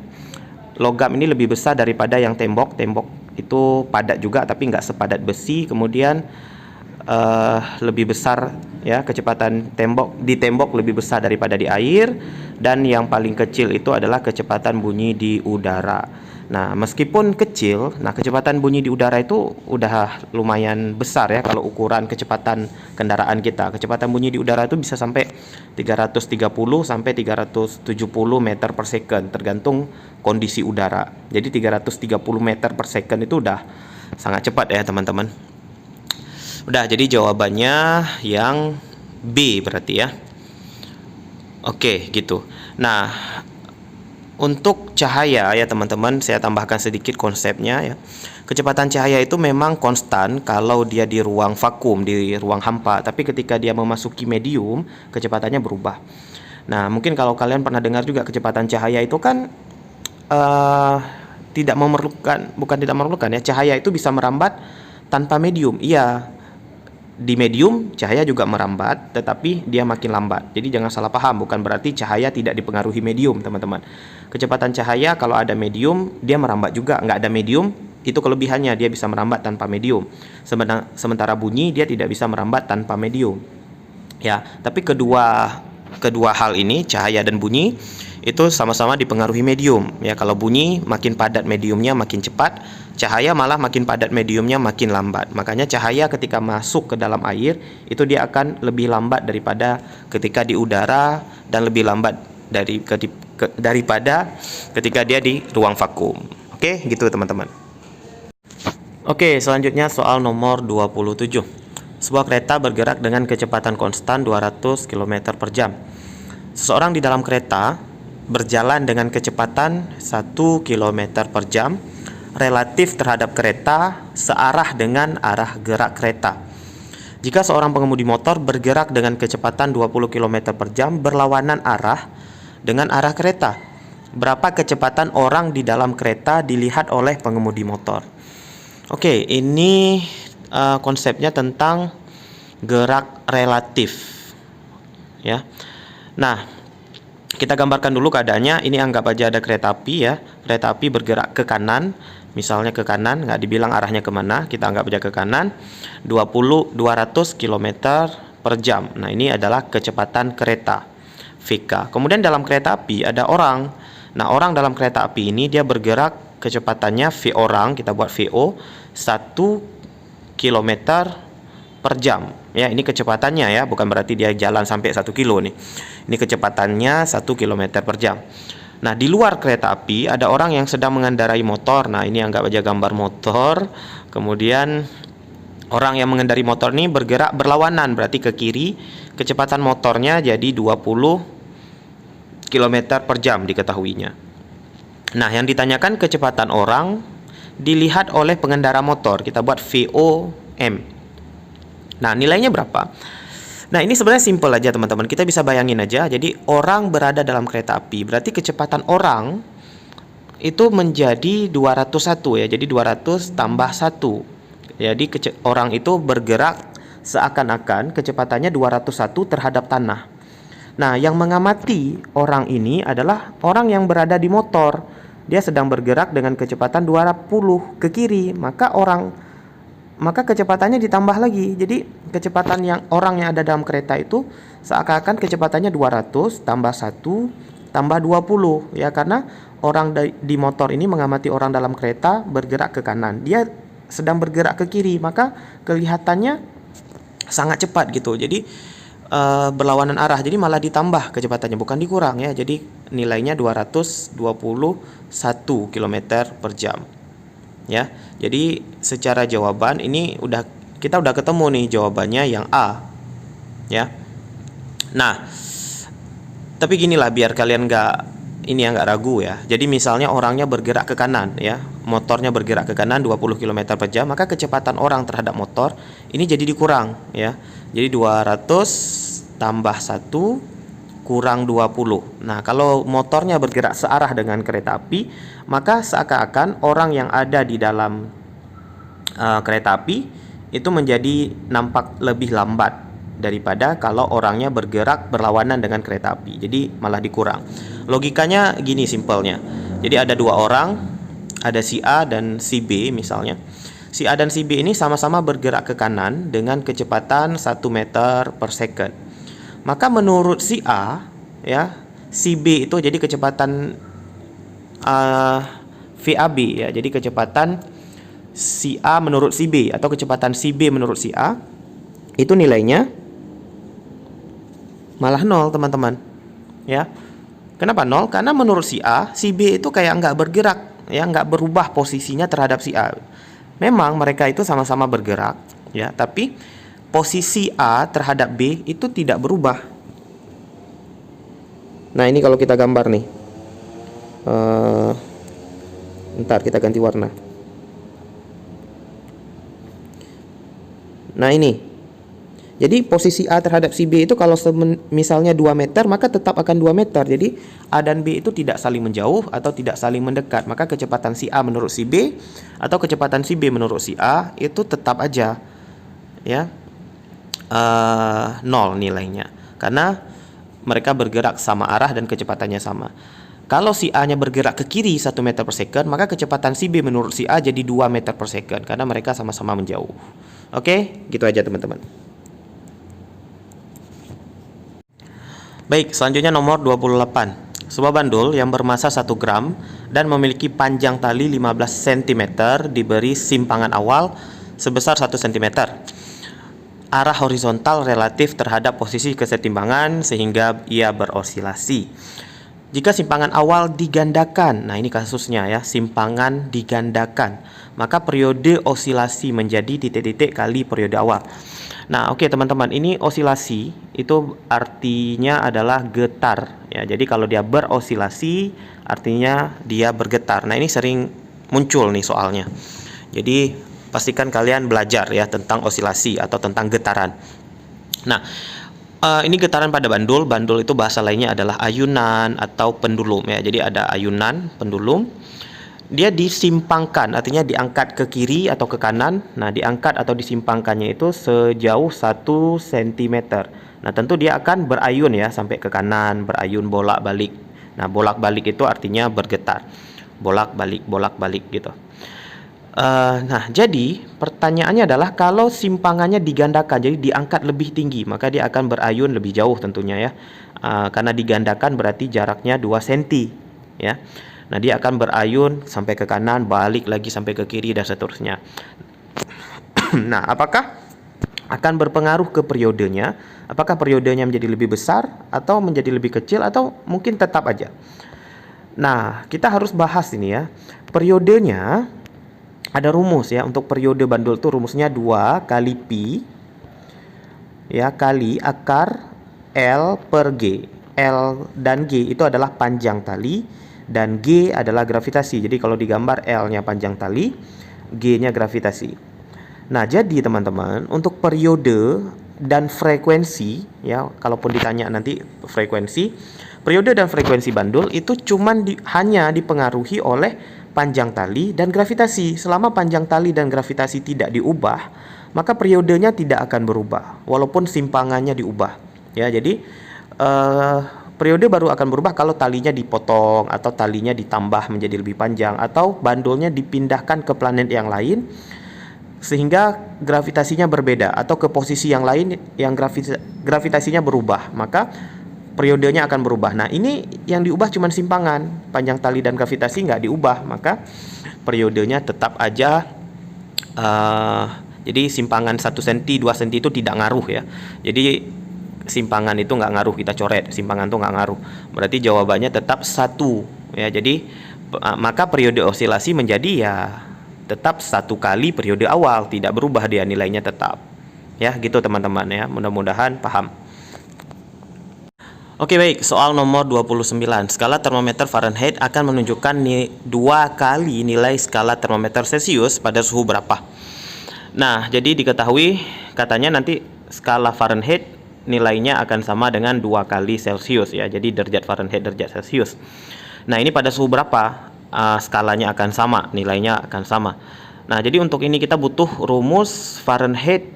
logam ini lebih besar daripada yang tembok. Tembok itu padat juga tapi nggak sepadat besi. Kemudian lebih besar ya, kecepatan di tembok lebih besar daripada di air, dan yang paling kecil itu adalah kecepatan bunyi di udara. Nah, meskipun kecil, kecepatan bunyi di udara itu udah lumayan besar ya kalau ukuran kecepatan kendaraan kita. Kecepatan bunyi di udara itu bisa sampai 330 sampai 370 meter per second, tergantung kondisi udara. Jadi 330 meter per second itu udah sangat cepat ya teman-teman. Udah, jadi jawabannya yang B berarti ya. Oke, gitu. Nah, untuk cahaya ya teman-teman, saya tambahkan sedikit konsepnya ya. Kecepatan cahaya itu memang konstan kalau dia di ruang vakum, di ruang hampa. Tapi ketika dia memasuki medium, kecepatannya berubah. Nah, mungkin kalau kalian pernah dengar juga, kecepatan cahaya itu kan bukan tidak memerlukan ya. Cahaya itu bisa merambat tanpa medium. Iya, di medium cahaya juga merambat, tetapi dia makin lambat. Jadi jangan salah paham, bukan berarti cahaya tidak dipengaruhi medium, teman-teman. Kecepatan cahaya kalau ada medium dia merambat juga, nggak ada medium itu kelebihannya, dia bisa merambat tanpa medium. Sementara bunyi dia tidak bisa merambat tanpa medium. Ya, tapi kedua hal ini, cahaya dan bunyi, itu sama-sama dipengaruhi medium. Ya, kalau bunyi makin padat mediumnya makin cepat, cahaya malah makin padat mediumnya makin lambat. Makanya cahaya ketika masuk ke dalam air itu dia akan lebih lambat daripada ketika di udara, dan lebih lambat daripada ketika dia di ruang vakum. Oke, gitu teman-teman. Oke, selanjutnya soal nomor 27. Sebuah kereta bergerak dengan kecepatan konstan 200 km per jam. Seseorang di dalam kereta berjalan dengan kecepatan 1 km per jam relatif terhadap kereta searah dengan arah gerak kereta. Jika seorang pengemudi motor bergerak dengan kecepatan 20 km per jam berlawanan arah dengan arah kereta, berapa kecepatan orang di dalam kereta dilihat oleh pengemudi motor? Oke, ini konsepnya tentang gerak relatif ya. Nah, kita gambarkan dulu keadaannya. Ini anggap aja ada kereta api ya. Kereta api bergerak ke kanan, misalnya ke kanan, nggak dibilang arahnya kemana, kita anggap aja ke kanan, 200 km per jam. Nah, ini adalah kecepatan kereta, VK. Kemudian dalam kereta api ada orang. Nah, orang dalam kereta api ini dia bergerak kecepatannya V orang, kita buat VO, 1 km per jam. Ya, ini kecepatannya ya, bukan berarti dia jalan sampai 1 kilo nih. Ini kecepatannya 1 km per jam. Nah, di luar kereta api ada orang yang sedang mengendarai motor. Nah, ini anggap aja gambar motor. Kemudian orang yang mengendarai motor ini bergerak berlawanan, berarti ke kiri. Kecepatan motornya jadi 20 km per jam diketahuinya. Nah, yang ditanyakan kecepatan orang dilihat oleh pengendara motor. Kita buat VOM. Nah, nilainya berapa? Nah, ini sebenarnya simple aja teman-teman. Kita bisa bayangin aja. Jadi orang berada dalam kereta api, berarti kecepatan orang itu menjadi 201 ya. Jadi 200 tambah 1. Jadi orang itu bergerak seakan-akan kecepatannya 201 terhadap tanah. Nah, yang mengamati orang ini adalah orang yang berada di motor. Dia sedang bergerak dengan kecepatan 20 ke kiri, maka kecepatannya ditambah lagi. Jadi kecepatan orang yang ada dalam kereta itu seakan-akan kecepatannya 200 tambah 1 tambah 20 ya, karena orang di motor ini mengamati orang dalam kereta bergerak ke kanan. Dia sedang bergerak ke kiri, maka kelihatannya sangat cepat gitu. Jadi berlawanan arah. Jadi malah ditambah kecepatannya, bukan dikurang ya. Jadi nilainya 221 km per jam. Ya. Jadi secara jawaban ini kita udah ketemu nih jawabannya yang A. Ya. Nah, tapi ginilah biar kalian nggak ragu ya. Jadi misalnya orangnya bergerak ke kanan ya. Motornya bergerak ke kanan 20 km per jam, maka kecepatan orang terhadap motor ini jadi dikurang ya. Jadi 200 tambah 1 kurang 20. Nah, kalau motornya bergerak searah dengan kereta api, maka seakan-akan orang yang ada di dalam kereta api itu menjadi nampak lebih lambat daripada kalau orangnya bergerak berlawanan dengan kereta api. Jadi malah dikurang. Logikanya gini simpelnya. Jadi ada dua orang, ada si A dan si B misalnya. Si A dan si B ini sama-sama bergerak ke kanan dengan kecepatan 1 meter per second. Maka menurut si A, ya, si B itu jadi kecepatan VAB, ya. Jadi kecepatan si A menurut si B atau kecepatan si B menurut si A itu nilainya malah 0, teman-teman. Ya. Kenapa 0? Karena menurut si A, si B itu kayak nggak bergerak, ya, nggak berubah posisinya terhadap si A. Memang mereka itu sama-sama bergerak, ya, tapi posisi A terhadap B itu tidak berubah. Nah, ini kalau kita gambar nih, ntar kita ganti warna. Nah, ini. Jadi posisi A terhadap si B itu kalau misalnya 2 meter, maka tetap akan 2 meter. Jadi A dan B itu tidak saling menjauh atau tidak saling mendekat. Maka kecepatan si A menurut si B atau kecepatan si B menurut si A itu tetap aja, ya, 0 nilainya. Karena mereka bergerak sama arah dan kecepatannya sama. Kalau si A-nya bergerak ke kiri 1 meter per second, maka kecepatan si B menurut si A jadi 2 meter per second. Karena mereka sama-sama menjauh. Oke, gitu aja teman-teman. Baik, selanjutnya nomor 28. Sebuah bandul yang bermasa 1 gram dan memiliki panjang tali 15 cm diberi simpangan awal sebesar 1 cm. Arah horizontal relatif terhadap posisi kesetimbangan sehingga ia berosilasi. Jika simpangan awal digandakan, nah ini kasusnya ya, simpangan digandakan, maka periode osilasi menjadi titik-titik kali periode awal. Nah, oke teman-teman, ini osilasi itu artinya adalah getar, ya. Jadi kalau dia berosilasi artinya dia bergetar. Nah, ini sering muncul nih soalnya. Jadi pastikan kalian belajar ya tentang osilasi atau tentang getaran. Nah, ini getaran pada bandul. Bandul itu bahasa lainnya adalah ayunan atau pendulum, ya. Jadi ada ayunan, pendulum. Dia disimpangkan, artinya diangkat ke kiri atau ke kanan. Nah, diangkat atau disimpangkannya itu sejauh 1 cm. Nah, tentu dia akan berayun ya sampai ke kanan, berayun bolak-balik. Nah, bolak-balik itu artinya bergetar. Bolak-balik gitu. Nah, jadi pertanyaannya adalah kalau simpangannya digandakan, jadi diangkat lebih tinggi, maka dia akan berayun lebih jauh tentunya ya. Karena digandakan berarti jaraknya 2 cm ya. Nah, dia akan berayun sampai ke kanan, balik lagi sampai ke kiri dan seterusnya. Nah, apakah akan berpengaruh ke periodenya? Apakah periodenya menjadi lebih besar atau menjadi lebih kecil atau mungkin tetap aja? Nah, kita harus bahas ini ya. Periodenya ada rumus ya. Untuk periode bandul itu rumusnya 2 kali pi ya kali akar L per G. L dan G itu adalah panjang tali dan G adalah gravitasi. Jadi kalau digambar L-nya panjang tali, G-nya gravitasi. Nah, jadi teman-teman, untuk periode dan frekuensi ya, kalaupun ditanya nanti frekuensi, periode dan frekuensi bandul itu hanya dipengaruhi oleh panjang tali dan gravitasi. Selama panjang tali dan gravitasi tidak diubah, maka periodenya tidak akan berubah walaupun simpangannya diubah. Ya, jadi periode baru akan berubah kalau talinya dipotong atau talinya ditambah menjadi lebih panjang atau bandulnya dipindahkan ke planet yang lain sehingga gravitasinya berbeda atau ke posisi yang lain yang gravitasinya berubah, maka periodenya akan berubah. Nah, ini yang diubah cuma simpangan, panjang tali dan gravitasi nggak diubah, maka periodenya tetap aja. Jadi simpangan 1 cm, 2 cm itu tidak ngaruh ya. Jadi simpangan itu nggak ngaruh, kita coret simpangan itu nggak ngaruh, berarti jawabannya tetap 1 ya. Jadi maka periode osilasi menjadi ya tetap 1 kali periode awal, tidak berubah dia nilainya tetap ya, gitu teman-teman ya. Mudah-mudahan paham. Oke, baik, soal nomor 29. Skala termometer Fahrenheit akan menunjukkan 2 kali nilai skala termometer Celcius pada suhu berapa? Nah, jadi diketahui katanya nanti skala Fahrenheit nilainya akan sama dengan 2 kali Celcius ya. Jadi derajat Fahrenheit derajat Celcius. Nah, ini pada suhu berapa skalanya akan sama, nilainya akan sama. Nah, jadi untuk ini kita butuh rumus Fahrenheit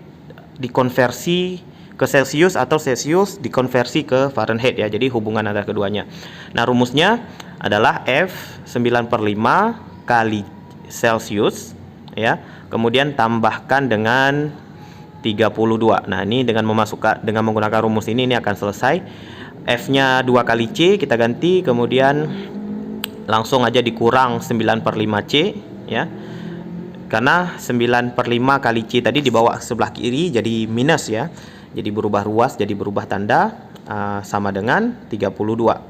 dikonversi ke Celsius atau Celsius dikonversi ke Fahrenheit ya. Jadi hubungan antara keduanya. Nah, rumusnya adalah F 9/5 kali Celsius ya. Kemudian tambahkan dengan 32. Nah, ini dengan menggunakan rumus ini akan selesai. F-nya 2 kali C kita ganti, kemudian langsung aja dikurang 9/5 C ya. Karena 9/5 kali C tadi dibawa sebelah kiri jadi minus ya. Jadi berubah ruas, jadi berubah tanda, sama dengan 32.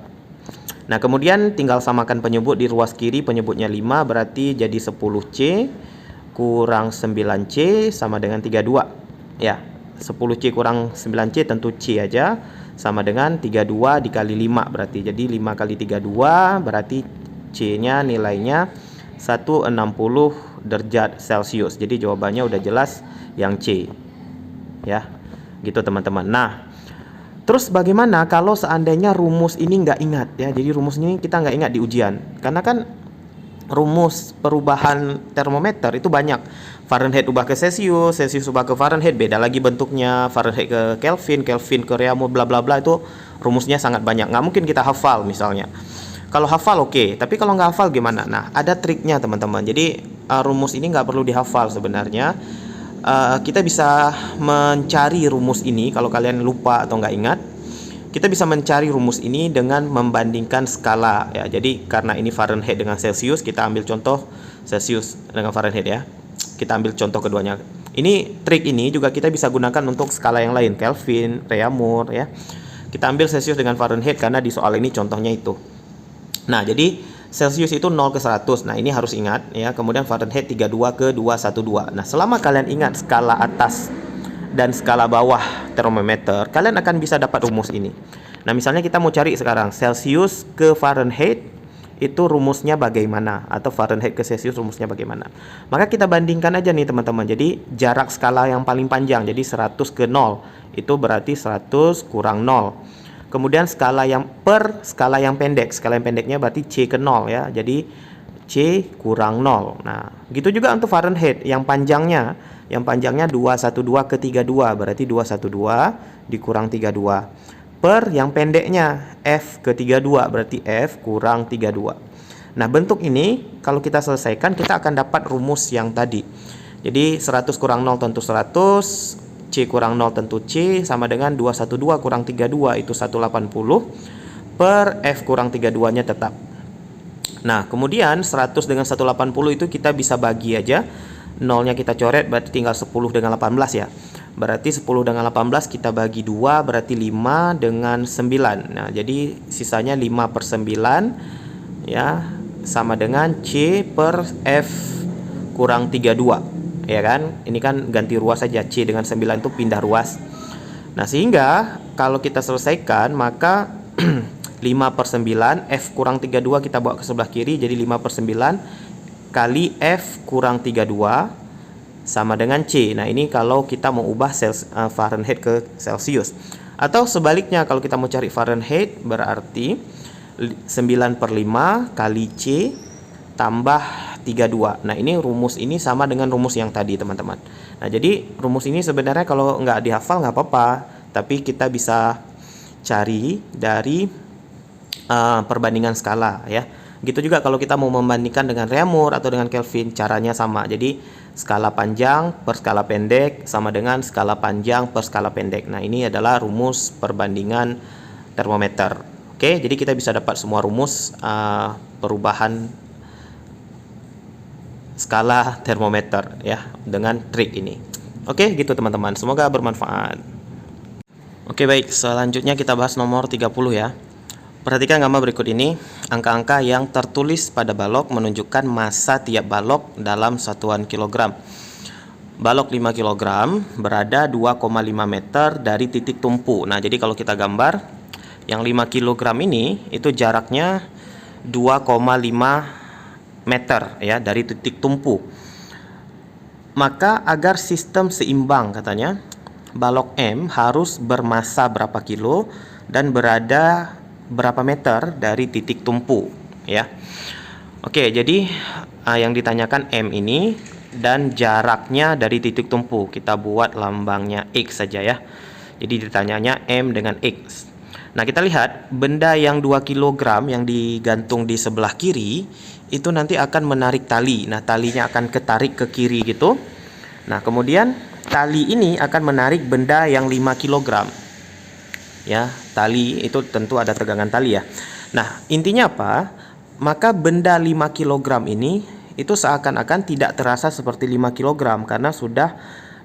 Nah, kemudian tinggal samakan penyebut di ruas kiri, penyebutnya 5 berarti jadi 10C kurang 9C sama dengan 32 ya. 10C kurang 9C tentu C aja, sama dengan 32 dikali 5 berarti. Jadi 5 kali 32 berarti C-nya nilainya 160 derajat Celcius. Jadi jawabannya udah jelas yang C ya, gitu teman-teman. Nah, terus bagaimana kalau seandainya rumus ini nggak ingat ya? Jadi rumus ini kita nggak ingat di ujian, karena kan rumus perubahan termometer itu banyak. Fahrenheit ubah ke Celsius, Celsius ubah ke Fahrenheit, beda lagi bentuknya. Fahrenheit ke Kelvin, Kelvin ke Reaumur, bla bla bla, itu rumusnya sangat banyak. Nggak mungkin kita hafal misalnya. Kalau hafal oke, tapi kalau nggak hafal gimana? Nah, ada triknya teman-teman. Jadi rumus ini nggak perlu dihafal sebenarnya. Kita bisa mencari rumus ini kalau kalian lupa atau nggak ingat. Kita bisa mencari rumus ini dengan membandingkan skala ya. Jadi karena ini Fahrenheit dengan Celsius, kita ambil contoh Celsius dengan Fahrenheit ya. Kita ambil contoh keduanya. Ini trik ini juga kita bisa gunakan untuk skala yang lain, Kelvin, Reaumur ya. Kita ambil Celsius dengan Fahrenheit karena di soal ini contohnya itu. Nah, jadi Celsius itu 0 ke 100. Nah, ini harus ingat ya. Kemudian Fahrenheit 32 ke 212. Nah, selama kalian ingat skala atas dan skala bawah termometer, kalian akan bisa dapat rumus ini. Nah, misalnya kita mau cari sekarang Celsius ke Fahrenheit itu rumusnya bagaimana, atau Fahrenheit ke Celsius rumusnya bagaimana. Maka kita bandingkan aja nih teman-teman. Jadi jarak skala yang paling panjang, jadi 100 ke 0, itu berarti 100 kurang 0. Kemudian skala yang pendek, skala yang pendeknya berarti C ke 0 ya. Jadi C kurang 0. Nah, gitu juga untuk Fahrenheit yang panjangnya 212 ke 32, berarti 212 dikurang 32. Per yang pendeknya F ke 32, berarti F kurang 32. Nah, bentuk ini kalau kita selesaikan kita akan dapat rumus yang tadi. Jadi 100 kurang 0 tentu 100, C kurang 0 tentu C, sama dengan 212 kurang 32 itu 180, per F kurang 32 nya tetap. Nah, kemudian 100 dengan 180 itu kita bisa bagi aja. 0 nya kita coret, berarti tinggal 10 dengan 18 ya. Berarti 10 dengan 18 kita bagi 2, berarti 5 dengan 9. Nah, jadi sisanya 5 per 9 ya, sama dengan C per F kurang 32 ya kan. Ini kan ganti ruas saja, C dengan 9 itu pindah ruas. Nah, sehingga kalau kita selesaikan maka 5 per 9 F kurang 32 kita bawa ke sebelah kiri, jadi 5 per 9 kali F kurang 32 sama dengan C. Nah, ini kalau kita mau ubah Fahrenheit ke Celsius. Atau sebaliknya, kalau kita mau cari Fahrenheit berarti 9 per 5 kali C tambah 32. Nah, ini rumus ini sama dengan rumus yang tadi teman-teman. Nah, jadi rumus ini sebenarnya kalau nggak dihafal nggak apa-apa, tapi kita bisa cari dari perbandingan skala ya. Gitu juga kalau kita mau membandingkan dengan Reaumur atau dengan Kelvin, caranya sama. Jadi skala panjang per skala pendek sama dengan skala panjang per skala pendek. Nah, ini adalah rumus perbandingan termometer. Oke, jadi kita bisa dapat semua rumus perubahan skala termometer ya dengan trik ini. Oke, gitu teman-teman. Semoga bermanfaat. Oke, baik. Selanjutnya kita bahas nomor 30 ya. Perhatikan gambar berikut ini. Angka-angka yang tertulis pada balok menunjukkan massa tiap balok dalam satuan kilogram. Balok 5 kg berada 2,5 meter dari titik tumpu. Nah, jadi kalau kita gambar yang 5 kg ini itu jaraknya 2,5 meter ya dari titik tumpu. Maka agar sistem seimbang katanya, balok M harus bermassa berapa kilo dan berada berapa meter dari titik tumpu ya. Oke, jadi yang ditanyakan M ini dan jaraknya dari titik tumpu. Kita buat lambangnya X saja ya. Jadi ditanyanya M dengan X. Nah, kita lihat benda yang 2 kg yang digantung di sebelah kiri itu nanti akan menarik tali. Nah, talinya akan ketarik ke kiri gitu. Nah, kemudian tali ini akan menarik benda yang 5 kg. Ya, tali itu tentu ada tegangan tali ya. Nah, intinya apa? Maka benda 5 kg ini itu seakan-akan tidak terasa seperti 5 kg karena sudah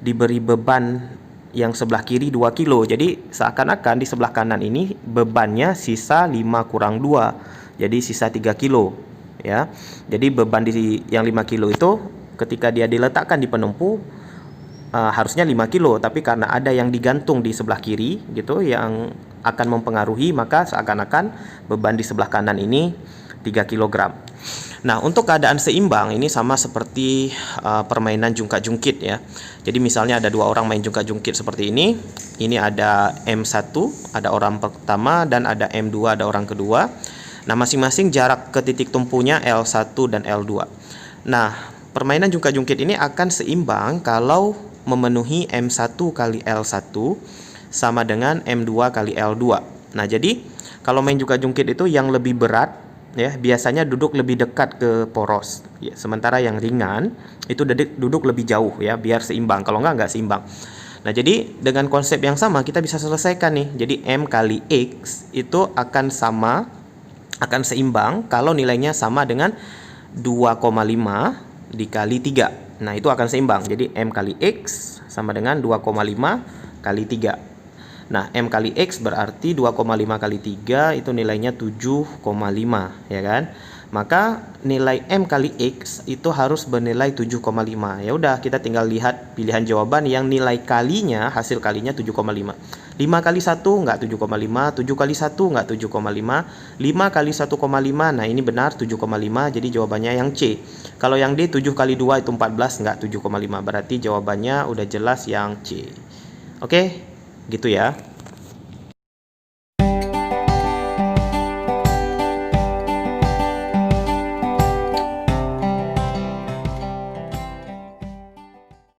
diberi beban yang sebelah kiri 2 kilo. Jadi seakan-akan di sebelah kanan ini bebannya sisa 5 kurang 2. Jadi sisa 3 kilo ya. Jadi beban di yang 5 kilo itu ketika dia diletakkan di penempu harusnya 5 kilo, tapi karena ada yang digantung di sebelah kiri gitu yang akan mempengaruhi, maka seakan-akan beban di sebelah kanan ini 3 kg. Nah, untuk keadaan seimbang ini sama seperti permainan jungkat-jungkit ya. Jadi misalnya ada 2 orang main jungkat-jungkit seperti ini. Ini ada M1, ada orang pertama, dan ada M2, ada orang kedua. Nah, masing-masing jarak ke titik tumpunya L1 dan L2. Nah, permainan jungkat-jungkit ini akan seimbang kalau memenuhi M1 kali L1 sama dengan M2 kali L2. Nah, jadi kalau main jungkat-jungkit itu yang lebih berat ya biasanya duduk lebih dekat ke poros ya, sementara yang ringan itu duduk lebih jauh ya biar seimbang. Kalau nggak seimbang. Nah, jadi dengan konsep yang sama kita bisa selesaikan nih. Jadi M kali X itu akan seimbang kalau nilainya sama dengan 2,5 dikali 3. Nah, itu akan seimbang. Jadi M kali X sama dengan 2,5 kali 3. Nah, M kali X berarti 2,5 kali 3 itu nilainya 7,5 ya kan. Maka nilai M kali X itu harus bernilai 7,5. Ya udah, kita tinggal lihat pilihan jawaban yang nilai kalinya, hasil kalinya 7,5. 5 kali 1 enggak 7,5, 7 kali 1 enggak 7,5, 5 kali 1,5. Nah, ini benar 7,5, jadi jawabannya yang C. Kalau yang D 7 kali 2 itu 14 enggak 7,5. Berarti jawabannya udah jelas yang C. Oke, gitu ya.